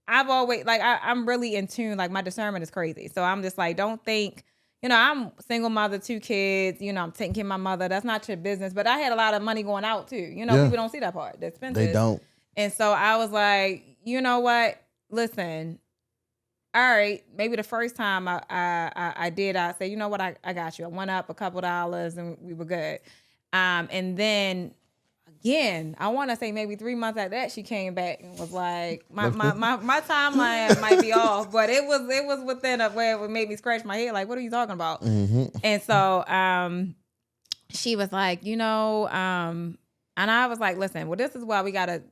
I've always, like, I'm really in tune. Like, my discernment is crazy. So I'm just like, don't think, I'm single mother, 2 kids, I'm taking care of my mother. That's not your business. But I had a lot of money going out too. People don't see that part. The expenses. They don't. And so I was like, you know what? Listen, all right, maybe the first time I did, I said, you know what, I got you. I went up a couple dollars and we were good. And then again, I want to say maybe 3 months after that, she came back and was like, my timeline might be off, but it was within a way it would make me scratch my head. Like, what are you talking about? Mm-hmm. And so she was like, and I was like, listen, well, this is why we got to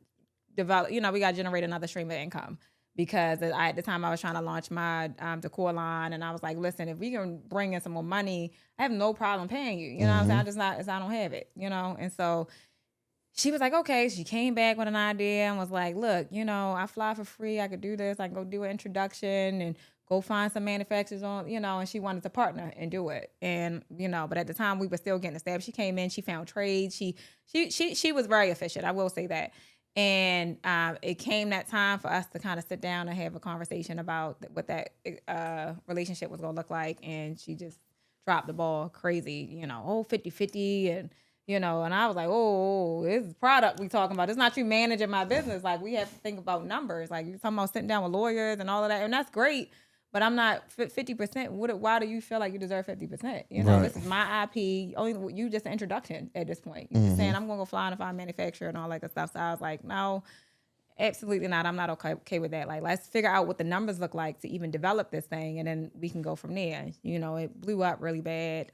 develop, we got to generate another stream of income. Because at the time I was trying to launch my decor line, and I was like, listen, if we can bring in some more money, I have no problem paying you. You know what I'm saying? I don't have it, And so she was like, okay. She came back with an idea and was like, look, I fly for free. I could do this. I can go do an introduction and go find some manufacturers on, and she wanted to partner and do it. And, but at the time we were still getting established. She came in, she found trades. She was very efficient. I will say that. And it came that time for us to kind of sit down and have a conversation about what that relationship was going to look like. And she just dropped the ball crazy, 50-50. And, and I was like, oh, this is product we talking about. It's not you managing my business. Like, we have to think about numbers. Like, you're talking about sitting down with lawyers and all of that. And that's great. But I'm not 50%. Why do you feel like you deserve 50%? Right. This is my IP. Only you just an introduction at this point. You're just saying I'm gonna go fly and find a manufacturer and all that good stuff. So I was like, no, absolutely not. I'm not okay with that. Like, let's figure out what the numbers look like to even develop this thing, and then we can go from there. It blew up really bad.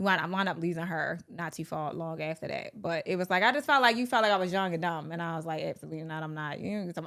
I wound up losing her not too far long after that. But it was like, I just felt like you felt like I was young and dumb. And I was like, absolutely not, I'm not.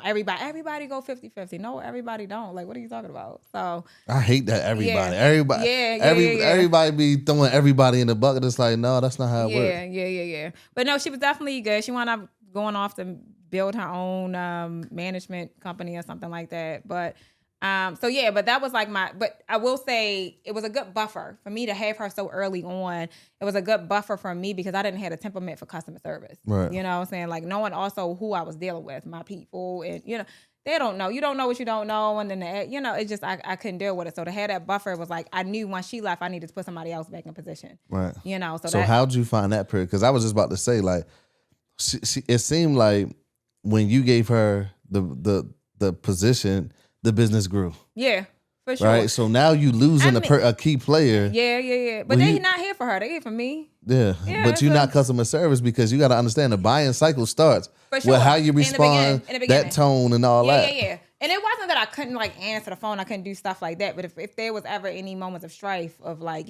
Everybody go 50-50. No, everybody don't. Like, what are you talking about? So I hate that everybody. Everybody be throwing everybody in the bucket. It's like, no, that's not how it works. Yeah. But no, she was definitely good. She wound up going off to build her own management company or something like that. But but that was like but I will say it was a good buffer for me to have her so early on. It was a good buffer for me because I didn't have a temperament for customer service. Right. You know what I'm saying? Like, knowing also who I was dealing with, my people, and, they don't know. You don't know what you don't know. And then, it's just, I couldn't deal with it. So to have that buffer, it was like, I knew once she left, I needed to put somebody else back in position. Right. So how'd you find that period? Because I was just about to say, like, it seemed like when you gave her the position, the business grew. Yeah, for sure. Right? So now you losing a key player. Yeah. But they're not here for her. They're here for me. Yeah. But you're not customer service because you got to understand the buying cycle starts with how you respond, that tone and all that. Yeah. And it wasn't that I couldn't, like, answer the phone. I couldn't do stuff like that. But if there was ever any moments of strife of, like,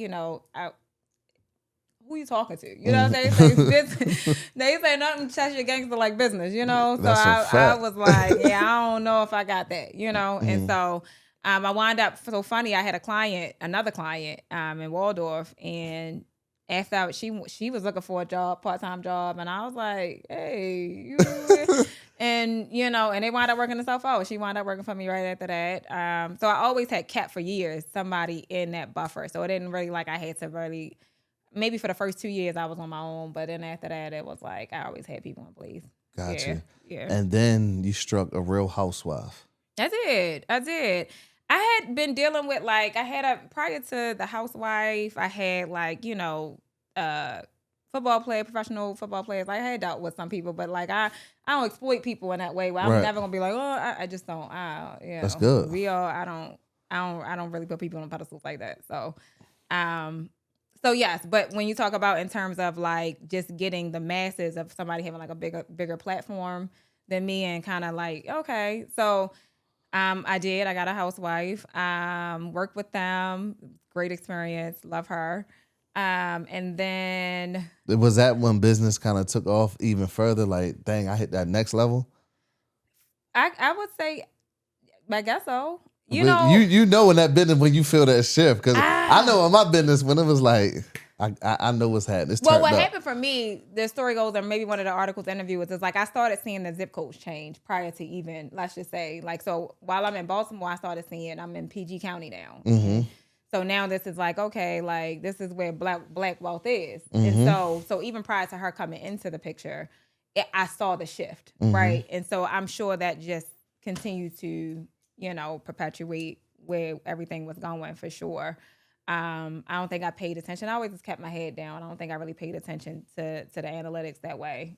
who you talking to? You know what I'm saying? They say nothing touch your gangster like business, So I was like, I don't know if I got that, And so I wound up, so funny, I had another client in Waldorf, and after she was looking for a job, part-time job, and I was like, hey, and and they wound up working themselves out. She wound up working for me right after that. So I always had kept for years somebody in that buffer. So it didn't really like I had to really. Maybe for the first 2 years I was on my own, but then after that it was like I always had people in place. Gotcha. Yeah. And then you struck a real housewife. I did. I had been dealing with, like, prior to the housewife, I had, like, professional football players. Like, I had dealt with some people, but, like, I don't exploit people in that way. Where I'm never gonna be like, oh, I just don't. That's good. I don't really put people on pedestals like that. So yes, but when you talk about in terms of, like, just getting the masses of somebody having, like, a bigger platform than me, and kind of like, okay, so I got a housewife, worked with them, great experience, love her. And then Was that when business kind of took off even further? Like, dang, I hit that next level. I would say, I guess so. But you know in that business when you feel that shift, because I know in my business when it was like I know what's happening. It's well, turned what up. happened for me, the story goes, or maybe one of the articles interview was like I started seeing the zip codes change prior to even, let's just say, like, so while I'm in Baltimore, I started seeing I'm in PG County now. Mm-hmm. So now this is like, okay, like this is where black wealth is. Mm-hmm. And so even prior to her coming into the picture, I saw the shift, Mm-hmm. right? And so I'm sure that just continued to, perpetuate where everything was going for sure. I don't think I paid attention. I always just kept my head down. I don't think I really paid attention to the analytics that way.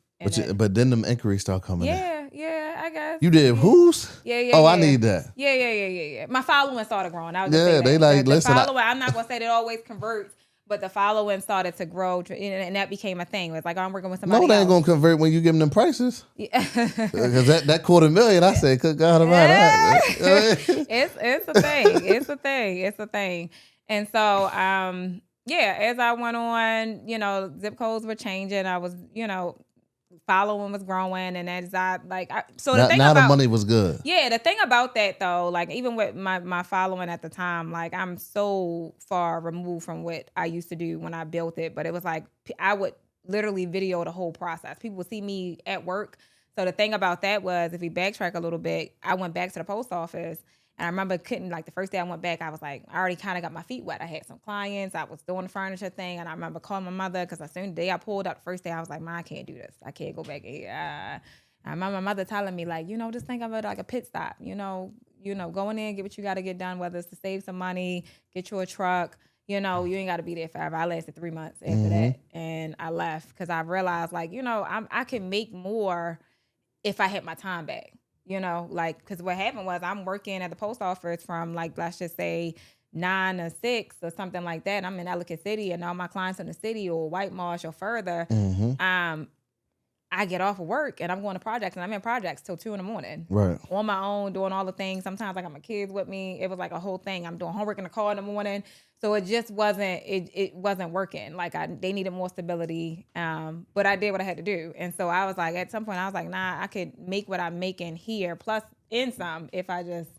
But then them inquiries start coming in. Yeah, I guess. You did whose? Yeah. Oh, I need that. Yeah. My following started growing. I was Yeah, they like, the listen. following, I'm not gonna say that always converts, but the following started to grow, and that became a thing. It was like, I'm working with somebody. No, they ain't gonna convert when you give them them prices. Yeah. Because that $250,000, I say, good God about that. It's a thing. It's a thing. And so, as I went on, zip codes were changing. I was, following was growing, and as the money was good. Yeah, the thing about that though, like even with my following at the time, like I'm so far removed from what I used to do when I built it. But it was like I would literally video the whole process. People would see me at work. So the thing about that was, if we backtrack a little bit, I went back to the post office. And I remember the first day I went back, I was like, I already kind of got my feet wet. I had some clients. I was doing the furniture thing. And I remember calling my mother because as soon as the day I pulled up, the first day I was like, I can't do this. I can't go back in here. I remember my mother telling me like, just think of it like a pit stop. Go in there and get what you got to get done, whether it's to save some money, get you a truck. You ain't got to be there forever. I lasted 3 months after that. And I left because I realized like, I can make more if I hit my time back. Because what happened was I'm working at the post office from like, let's just say 9 to 6 or something like that. I'm in Ellicott City and all my clients in the city or White Marsh or further. Mm-hmm. I get off of work and I'm going to projects and I'm in projects till 2 a.m. Right. On my own, doing all the things. Sometimes I got my kids with me. It was like a whole thing. I'm doing homework in the car in the morning. So it just wasn't, it wasn't working. Like they needed more stability. But I did what I had to do. And so I was like, at some point I was like, nah, I could make what I'm making here plus in some if I just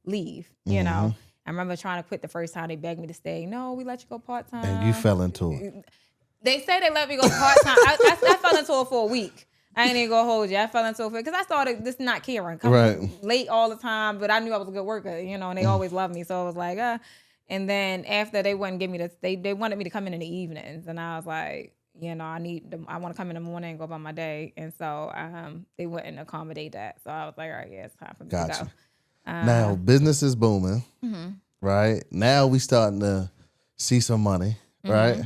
leave, you know? I remember trying to quit the first time they begged me to stay. No, we let you go part-time. And you fell into it. They say they let me go part-time. I fell into it for a week. I ain't even gonna hold you. I fell into it because I started just not caring. Coming late all the time, but I knew I was a good worker, and they always loved me. So I was like, And then after they wouldn't give me they wanted me to come in the evenings. And I was like, I want to come in the morning and go about my day. And so they wouldn't accommodate that. So I was like, all right, yeah, it's time for me to go. Now, business is booming, right? Now we starting to see some money. Right,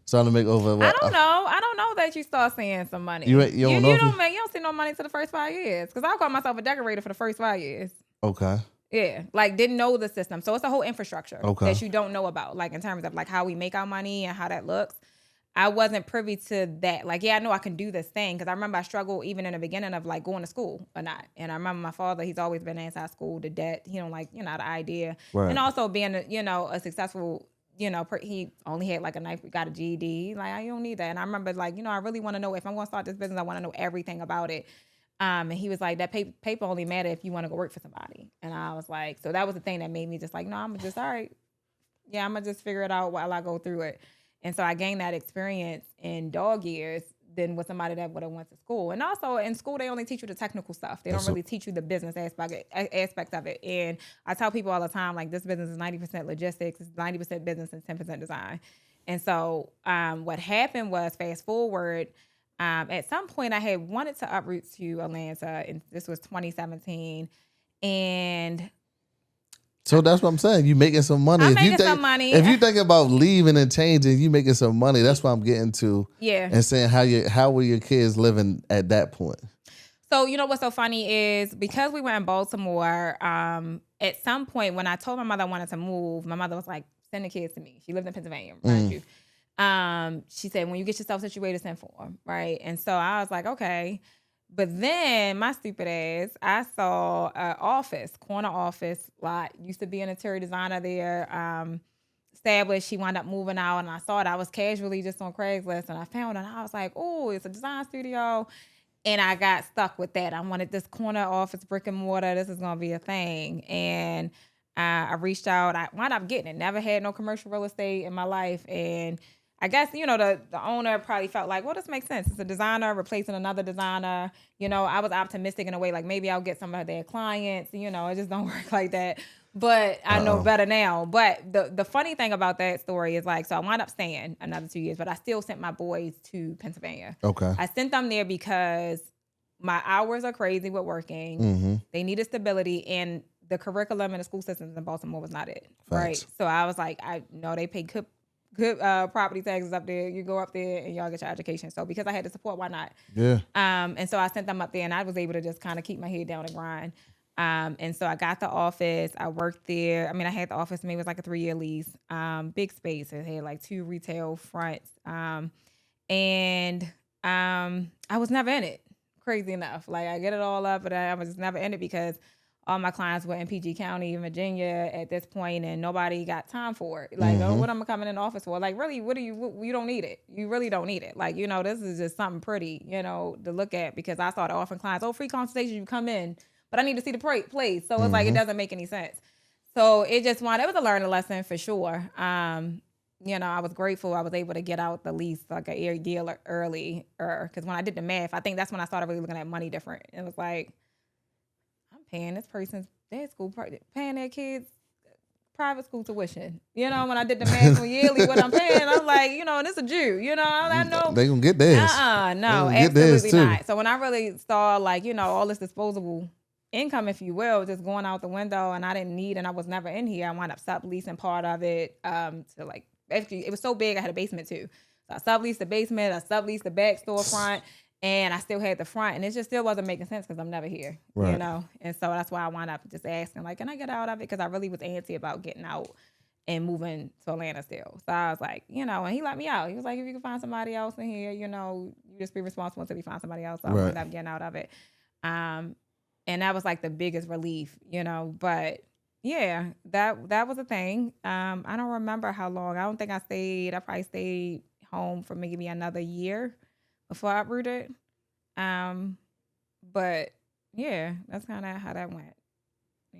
starting to make over. What, I don't know that you start seeing some money. You don't see no money to the first 5 years because I call myself a decorator for the first 5 years. Okay. Yeah, like didn't know the system, so it's a whole infrastructure that you don't know about, like in terms of like how we make our money and how that looks. I wasn't privy to that. Like, yeah, I know I can do this thing because I remember I struggled even in the beginning of like going to school or not. And I remember my father; he's always been anti-school, the debt. He don't like the idea, and also being a successful. He only had like got a GED. Like, I don't need that. And I remember like, I really want to know if I'm going to start this business, I want to know everything about it. And he was like, that paper only matter if you want to go work for somebody. And I was like, so that was the thing that made me just like, no, I'm just, all right. Yeah, I'm going to just figure it out while I go through it. And so I gained that experience in dog years than with somebody that would have went to school. And also in school, they only teach you the technical stuff. They don't really teach you the business aspect of it. And I tell people all the time, like, this business is 90% logistics, it's 90% business and 10% design. And so what happened was, fast forward, at some point I had wanted to uproot to Atlanta, and this was 2017. And so that's what I'm saying. You making some money. I'm making some money. If you think about leaving and changing, you making some money. That's what I'm getting to. Yeah. And saying how were your kids living at that point? So what's so funny is because we were in Baltimore, at some point when I told my mother I wanted to move, my mother was like, send the kids to me. She lived in Pennsylvania, mind you. She said, when you get yourself situated, send for them, right? And so I was like, okay. But then my stupid ass, I saw an corner office lot. Used to be an interior designer there. established. She wound up moving out, and I saw it. I was casually just on Craigslist, and I found it. And I was like, oh, it's a design studio. And I got stuck with that. I wanted this corner office, brick and mortar. This is going to be a thing. And I reached out. I wound up getting it. Never had no commercial real estate in my life. And I guess, the owner probably felt like, well, this makes sense. It's a designer replacing another designer. I was optimistic in a way, like maybe I'll get some of their clients. It just don't work like that. But I know better now. But the funny thing about that story is so I wound up staying another 2 years, but I still sent my boys to Pennsylvania. Okay. I sent them there because my hours are crazy with working. Mm-hmm. They needed stability, and the curriculum in the school systems in Baltimore was not it. Thanks. Right. So I was like, I know they pay good property taxes up there. You go up there and y'all get your education. So because I had the support, why not? Yeah. And so I sent them up there, and I was able to just kind of keep my head down and grind. And so I got the office. I worked there. I mean, I had the office. Maybe it was like a 3-year lease. Big space. It had like 2 retail fronts. And I was never in it. Crazy enough. Like I get it all up, but I was never in it because all my clients were in PG County in Virginia at this point, and nobody got time for it. Like, oh, what am I coming in the office for? Like, really, you don't need it. You really don't need it. Like, this is just something pretty, to look at, because I started offering clients, free consultation, you come in, but I need to see the place. So it's like, it doesn't make any sense. So it was a learning lesson for sure. I was grateful I was able to get out the lease like a year early, because when I did the math, I think that's when I started really looking at money different. It was like, I'm paying this person's school, paying their kids private school tuition. When I did the math on yearly, what I'm paying, I'm like, this a Jew. I know they gonna get theirs. No, absolutely not. So when I really saw all this disposable income, if you will, just going out the window, and I didn't need, and I was never in here, I wound up subleasing part of it to actually, it was so big I had a basement too. So I subleased the basement, I subleased the back storefront, and I still had the front, and it just still wasn't making sense because I'm never here, right. And so that's why I wound up just asking, can I get out of it? Because I really was antsy about getting out and moving to Atlanta still. So I was like, and he let me out. He was like, if you can find somebody else in here, you just be responsible until you find somebody else. So I wound up getting out of it. And that was the biggest relief, but yeah, that was a thing. I don't remember how long. I don't think I stayed. I probably stayed home for maybe another year before I uprooted. But yeah, that's kind of how that went.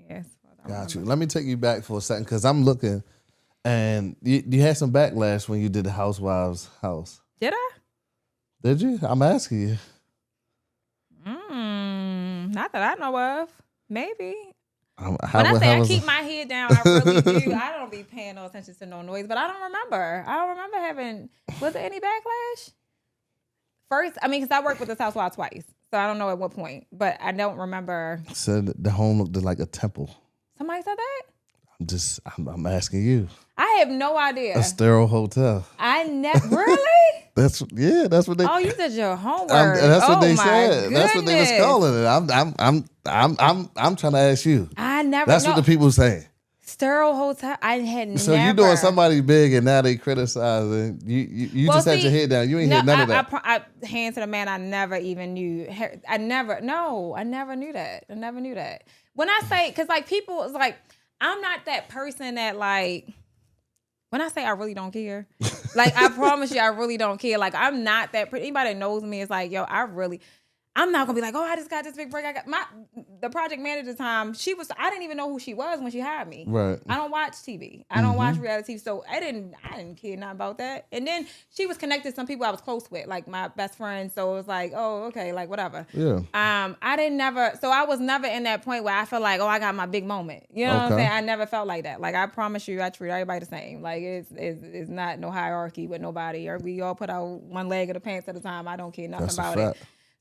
Yes. Got you. Let me take you back for a second, because I'm looking, and you had some backlash when you did the Housewives house. Did I? Did you? I'm asking you. Not that I know of. Maybe. When I keep my head down, I really do. I don't be paying no attention to no noise, but I don't remember. having, was there any backlash? First, because I worked with this housewife twice, so I don't know at what point, but I don't remember. Said the home looked like a temple. Somebody said that? I'm asking you. I have no idea. A sterile hotel. I never, really? That's what they. Oh, you did your homework. That's what they said. Goodness. That's what they was calling it. I'm trying to ask you. I never. That's what the people say. Sterile hotel. I had never. So you doing somebody big, and now they criticizing you. Just had your head down. You ain't hear none of that. I hand to the man. I never even knew. I never knew that. I never knew that. When I say, because people, it's I'm not that person that when I say I really don't care, I promise you I really don't care. I'm not that. Anybody that knows me is yo, I'm not gonna be I just got this big break. I got the project manager at the time. I didn't even know who she was when she hired me. Right. I don't watch TV. I don't watch reality TV, so I didn't care nothing about that. And then she was connected to some people I was close with, my best friend. So it was oh, okay, whatever. Yeah. So I was never in that point where I feel I got my big moment. You know what I'm saying? I never felt like that. I promise you, I treat everybody the same. It's not no hierarchy with nobody, or we all put out one leg of the pants at a time. I don't care nothing about it.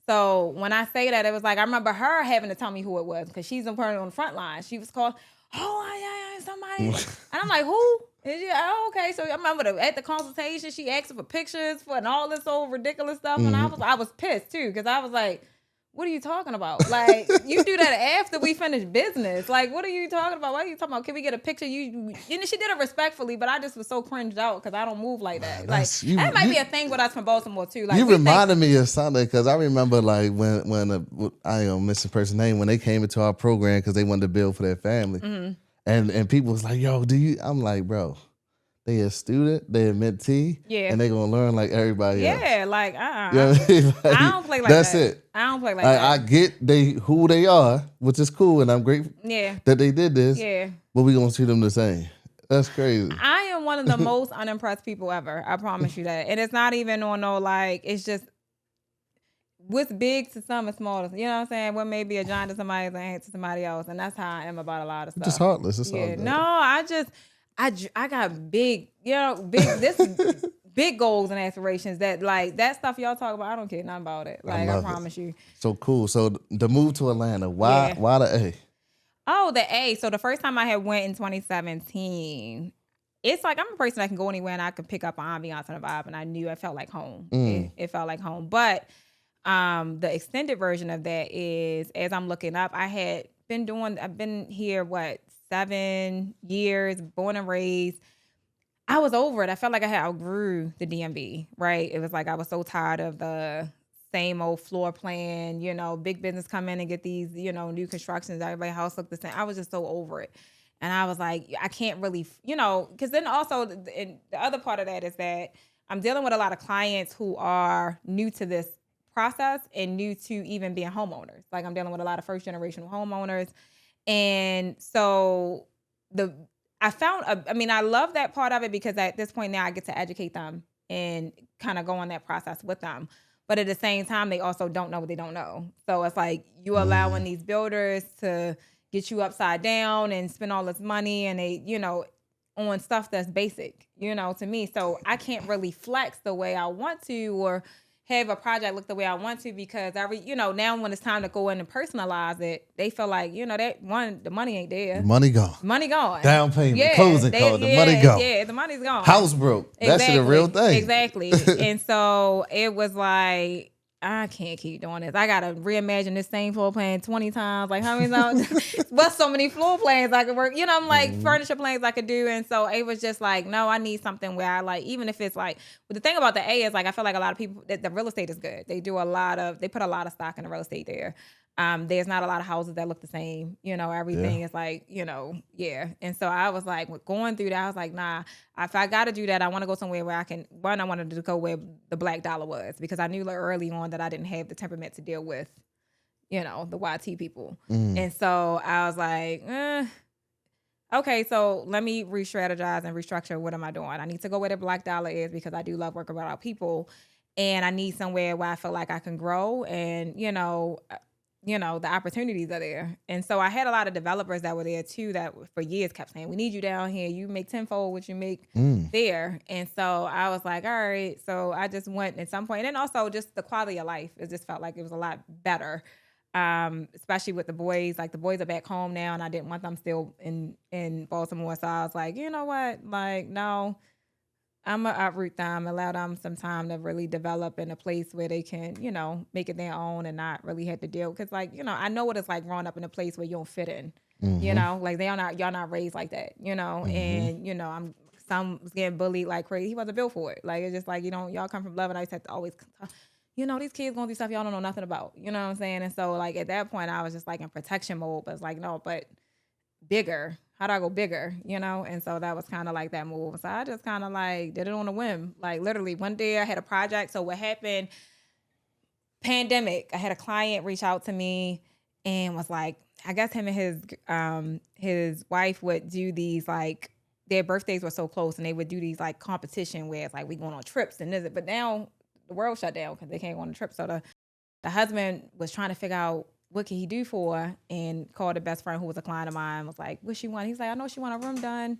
So when I say that, it was I remember her having to tell me who it was, because she's the person on the front line. She was called, somebody. And I'm who? And she, okay. So I remember at the consultation, she asked for pictures and all this old ridiculous stuff. And I was pissed too, because I was what are you talking about? You do that after we finish business. What are you talking about? What are you talking about? Can we get a picture? She did it respectfully, but I just was so cringed out because I don't move like that. That might be a thing with us from Baltimore too. You reminded me of something, because I remember when I don't miss the person's name, when they came into our program because they wanted to build for their family, and people was yo, do you? I'm bro, They a student, they a mentee, Yeah. and they gonna learn like everybody else. Yeah, like You know what I mean? Like, I don't play like that's that. it. I don't play like that. I get who they are, which is cool, and I'm grateful that they did this. Yeah. But we gonna treat them the same. That's crazy. I am one of the most unimpressed people ever. I promise you that. And it's not even on no like, it's just what's big to some is small. You know what I'm saying? What may be a giant to somebody is a ant to somebody else. And that's how I am about a lot of stuff. Just heartless. It's all good. No, I got big, big goals and aspirations that like that stuff y'all talk about. I don't care nothing about it. Like I promise you. So cool. So the move to Atlanta. Why the A? Oh, the A. So the first time I had went in 2017, it's like I'm a person that can go anywhere and I can pick up an ambiance and a vibe, and I knew it felt like home. It felt like home. But the extended version of that is, as I'm looking up, I've been here 7 years, born and raised. I was over it. I felt like I had outgrew the DMV, right? It was like I was so tired of the same old floor plan, big business come in and get these, new constructions, everybody's house looked the same. I was just so over it. And I was like, I can't really, because then also the other part of that is that I'm dealing with a lot of clients who are new to this process and new to even being homeowners. Like I'm dealing with a lot of first generational homeowners. And so I love that part of it because at this point now I get to educate them and kind of go on that process with them. But at the same time, they also don't know what they don't know. So it's like you allowing these builders to get you upside down and spend all this money and they, on stuff that's basic, to me. So I can't really flex the way I want to or have a project look the way I want to because now when it's time to go in and personalize it, they feel like, the money ain't there. Money gone. Money gone. Down payment, closing costs, the money gone. Yeah, the money's gone. House broke. Exactly. That shit a real thing. Exactly. And so it was like, I can't keep doing this. I got to reimagine this same floor plan 20 times. Like, how many times? What's so many floor plans I could work? I'm like, furniture plans I could do. And so it was just like, no, I need something where I like, even if it's like, but the thing about the A is like, I feel like a lot of people, the real estate is good. They put a lot of stock in the real estate there. There's not a lot of houses that look the same. Everything is like, yeah. And so I was like, going through that, I was like, nah, if I got to do that, I want to go somewhere where I wanted to go where the black dollar was because I knew like early on that I didn't have the temperament to deal with, the YT people. And so I was like, okay, so let me re-strategize and restructure. What am I doing? I need to go where the black dollar is because I do love working with our people. And I need somewhere where I feel like I can grow and, the opportunities are there. And so I had a lot of developers that were there too that for years kept saying, we need you down here. You make tenfold what you make there. And so I was like, all right. So I just went at some point. And then also just the quality of life. It just felt like it was a lot better, especially with the boys. Like the boys are back home now and I didn't want them still in Baltimore. So I was like, you know what? Like, no. I'm going to uproot them, allow them some time to really develop in a place where they can, make it their own and not really have to deal. Because, like, I know what it's like growing up in a place where you don't fit in, like y'all not raised like that, and, some was getting bullied like crazy. He wasn't built for it. Like, it's just like, y'all come from love and I used to have to always, these kids going through stuff y'all don't know nothing about, you know what I'm saying? And so, like, at that point, I was just like in protection mode, but it's like, no, but bigger. How do I go bigger, And so that was kind of like that move. So I just kind of like did it on a whim. Like literally one day I had a project. So what happened, pandemic, I had a client reach out to me and was like, I guess him and his wife would do these like, their birthdays were so close and they would do these like competition where it's like we going on trips and this, but now the world shut down because they can't go on a trip. So the husband was trying to figure out what can he do for her and called a best friend who was a client of mine, was like, what she want? He's like, I know she want a room done.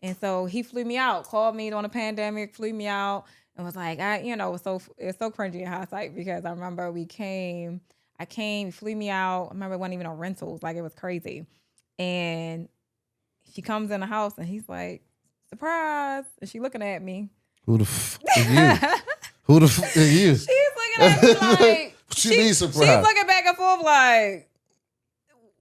And so he flew me out, called me on a pandemic, flew me out and was like, it's so cringy in hindsight because I remember he flew me out. I remember it wasn't even on rentals. Like it was crazy. And she comes in the house and he's like, surprise. And she looking at me. Who the f is you? Who the f is you? She's looking at me like, she needs surprise. She's looking back and forth like,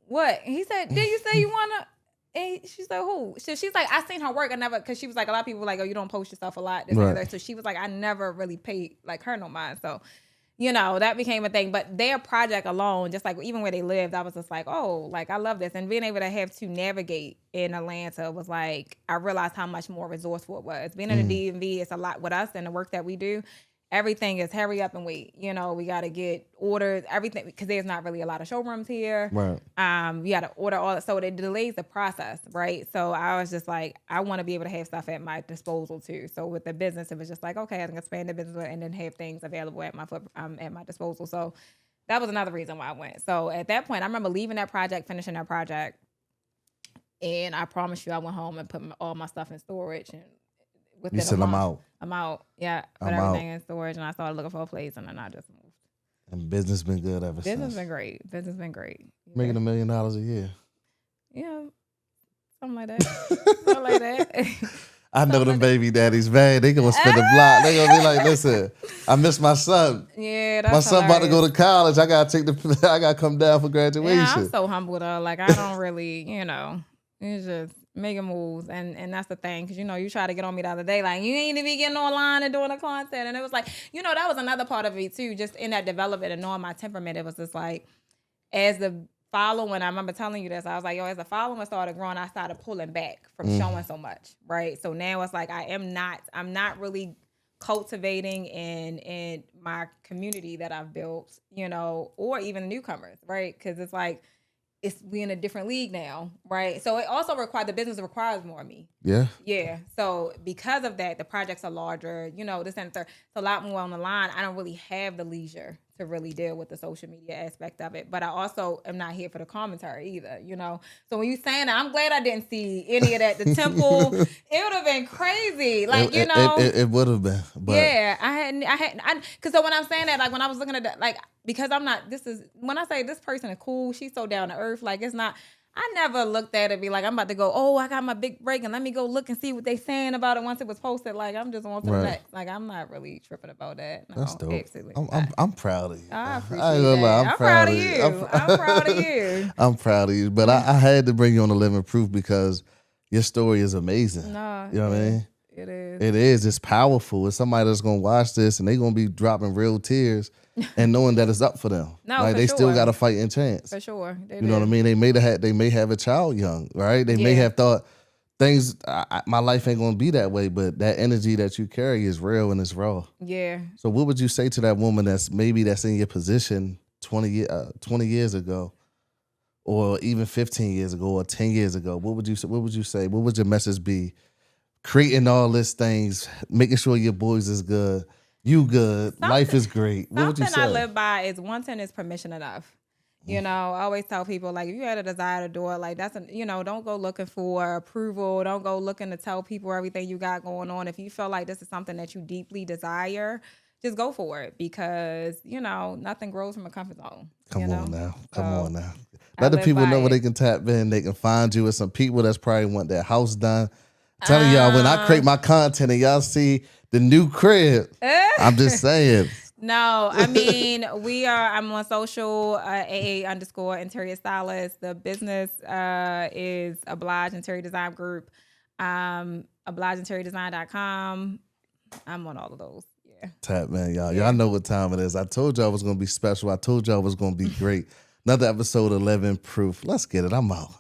what? And he said, did you say you want to? And she's like, who? She's like, I seen her work. I never, because she was like, a lot of people were like, oh, you don't post yourself a lot. This and that. So she was like, I never really paid like her no mind. So that became a thing. But their project alone, just like even where they lived, I was just like, oh, like I love this. And being able to have to navigate in Atlanta was like, I realized how much more resourceful it was. Being in the DMV, it's a lot with us and the work that we do. Everything is hurry up and wait. We got to get orders, everything, because there's not really a lot of showrooms here. Right. You got to order all, so it delays the process, right? So I was just like, I want to be able to have stuff at my disposal too. So with the business, it was just like, okay, I can expand the business and then have things available at my disposal. So that was another reason why I went. So at that point, I remember leaving that project, finishing that project, and I promise you, I went home and put all my stuff in storage and. You said I'm out. I'm out. Yeah, put everything in storage, and I started looking for a place, and then I just moved. And business been good ever since. Business been great. Business been great. Making $1 million a year. Yeah, something like that. Something like that. I know them baby daddies, man. They gonna spend the block. They gonna be like, listen, I miss my son. Yeah, that's my son about to go to college. I gotta come down for graduation. Yeah, I'm so humble though. Like I don't really, it's just making moves, and that's the thing, because you try to get on me the other day, like you ain't even getting online and doing the content, and it was like, that was another part of it too, just in that development and knowing my temperament. It was just like, as the following, I remember telling you this, I was like, as the following started growing, I started pulling back from showing so much, right? So now it's like I'm not really cultivating in my community that I've built, or even newcomers, right? Because it's like, we in a different league now, right? So it also the business requires more of me. Yeah. Yeah. So because of that, the projects are larger, this and third. It's a lot more on the line. I don't really have the leisure to really deal with the social media aspect of it. But I also am not here for the commentary either, So when you saying that, I'm glad I didn't see any of that. The temple, it would have been crazy. Like, It would have been. But yeah, I hadn't, because so when I'm saying that, like when I was looking at that, like, because when I say this person is cool, she's so down to earth, like it's not, I never looked at it and be like, I'm about to go, oh, I got my big break and let me go look and see what they saying about it once it was posted. Like, I'm just on to the next. Like, I'm not really tripping about that. No, that's dope. Absolutely. I'm proud of you. I appreciate that. I'm proud of you. I'm proud of you. I'm proud of you. But I had to bring you on the living proof because your story is amazing. No, you know what I mean? It is. It is. It's powerful. It's somebody that's going to watch this and they're going to be dropping real tears and knowing that it's up for them. No, like they still got a fighting chance. For sure. You know what I mean? They may have a child young, right? They may have thought things, my life ain't going to be that way, but that energy that you carry is real and it's raw. Yeah. So what would you say to that woman that's in your position 20 years ago, or even 15 years ago, or 10 years ago? What would you say? What would your message be? Creating all these things, making sure your boys is good, you good, life is great. What would you say? Something I live by is one thing is permission enough. I always tell people, like, if you had a desire to do it, like don't go looking for approval. Don't go looking to tell people everything you got going on. If you feel like this is something that you deeply desire, just go for it, because, nothing grows from a comfort zone. Come on now. Let the people know where they can tap in. They can find you with some people that's probably want their house done. I'm telling y'all, when I create my content and y'all see the new crib, I'm just saying. No, I mean, I'm on social, AA_interior stylist. The business is Oblige Interior Design Group, obligeinteriordesign.com. I'm on all of those. Yeah. Tap, man, y'all. Y'all know what time it is. I told y'all it was going to be special. I told y'all it was going to be great. Another episode of 11 Proof. Let's get it. I'm out.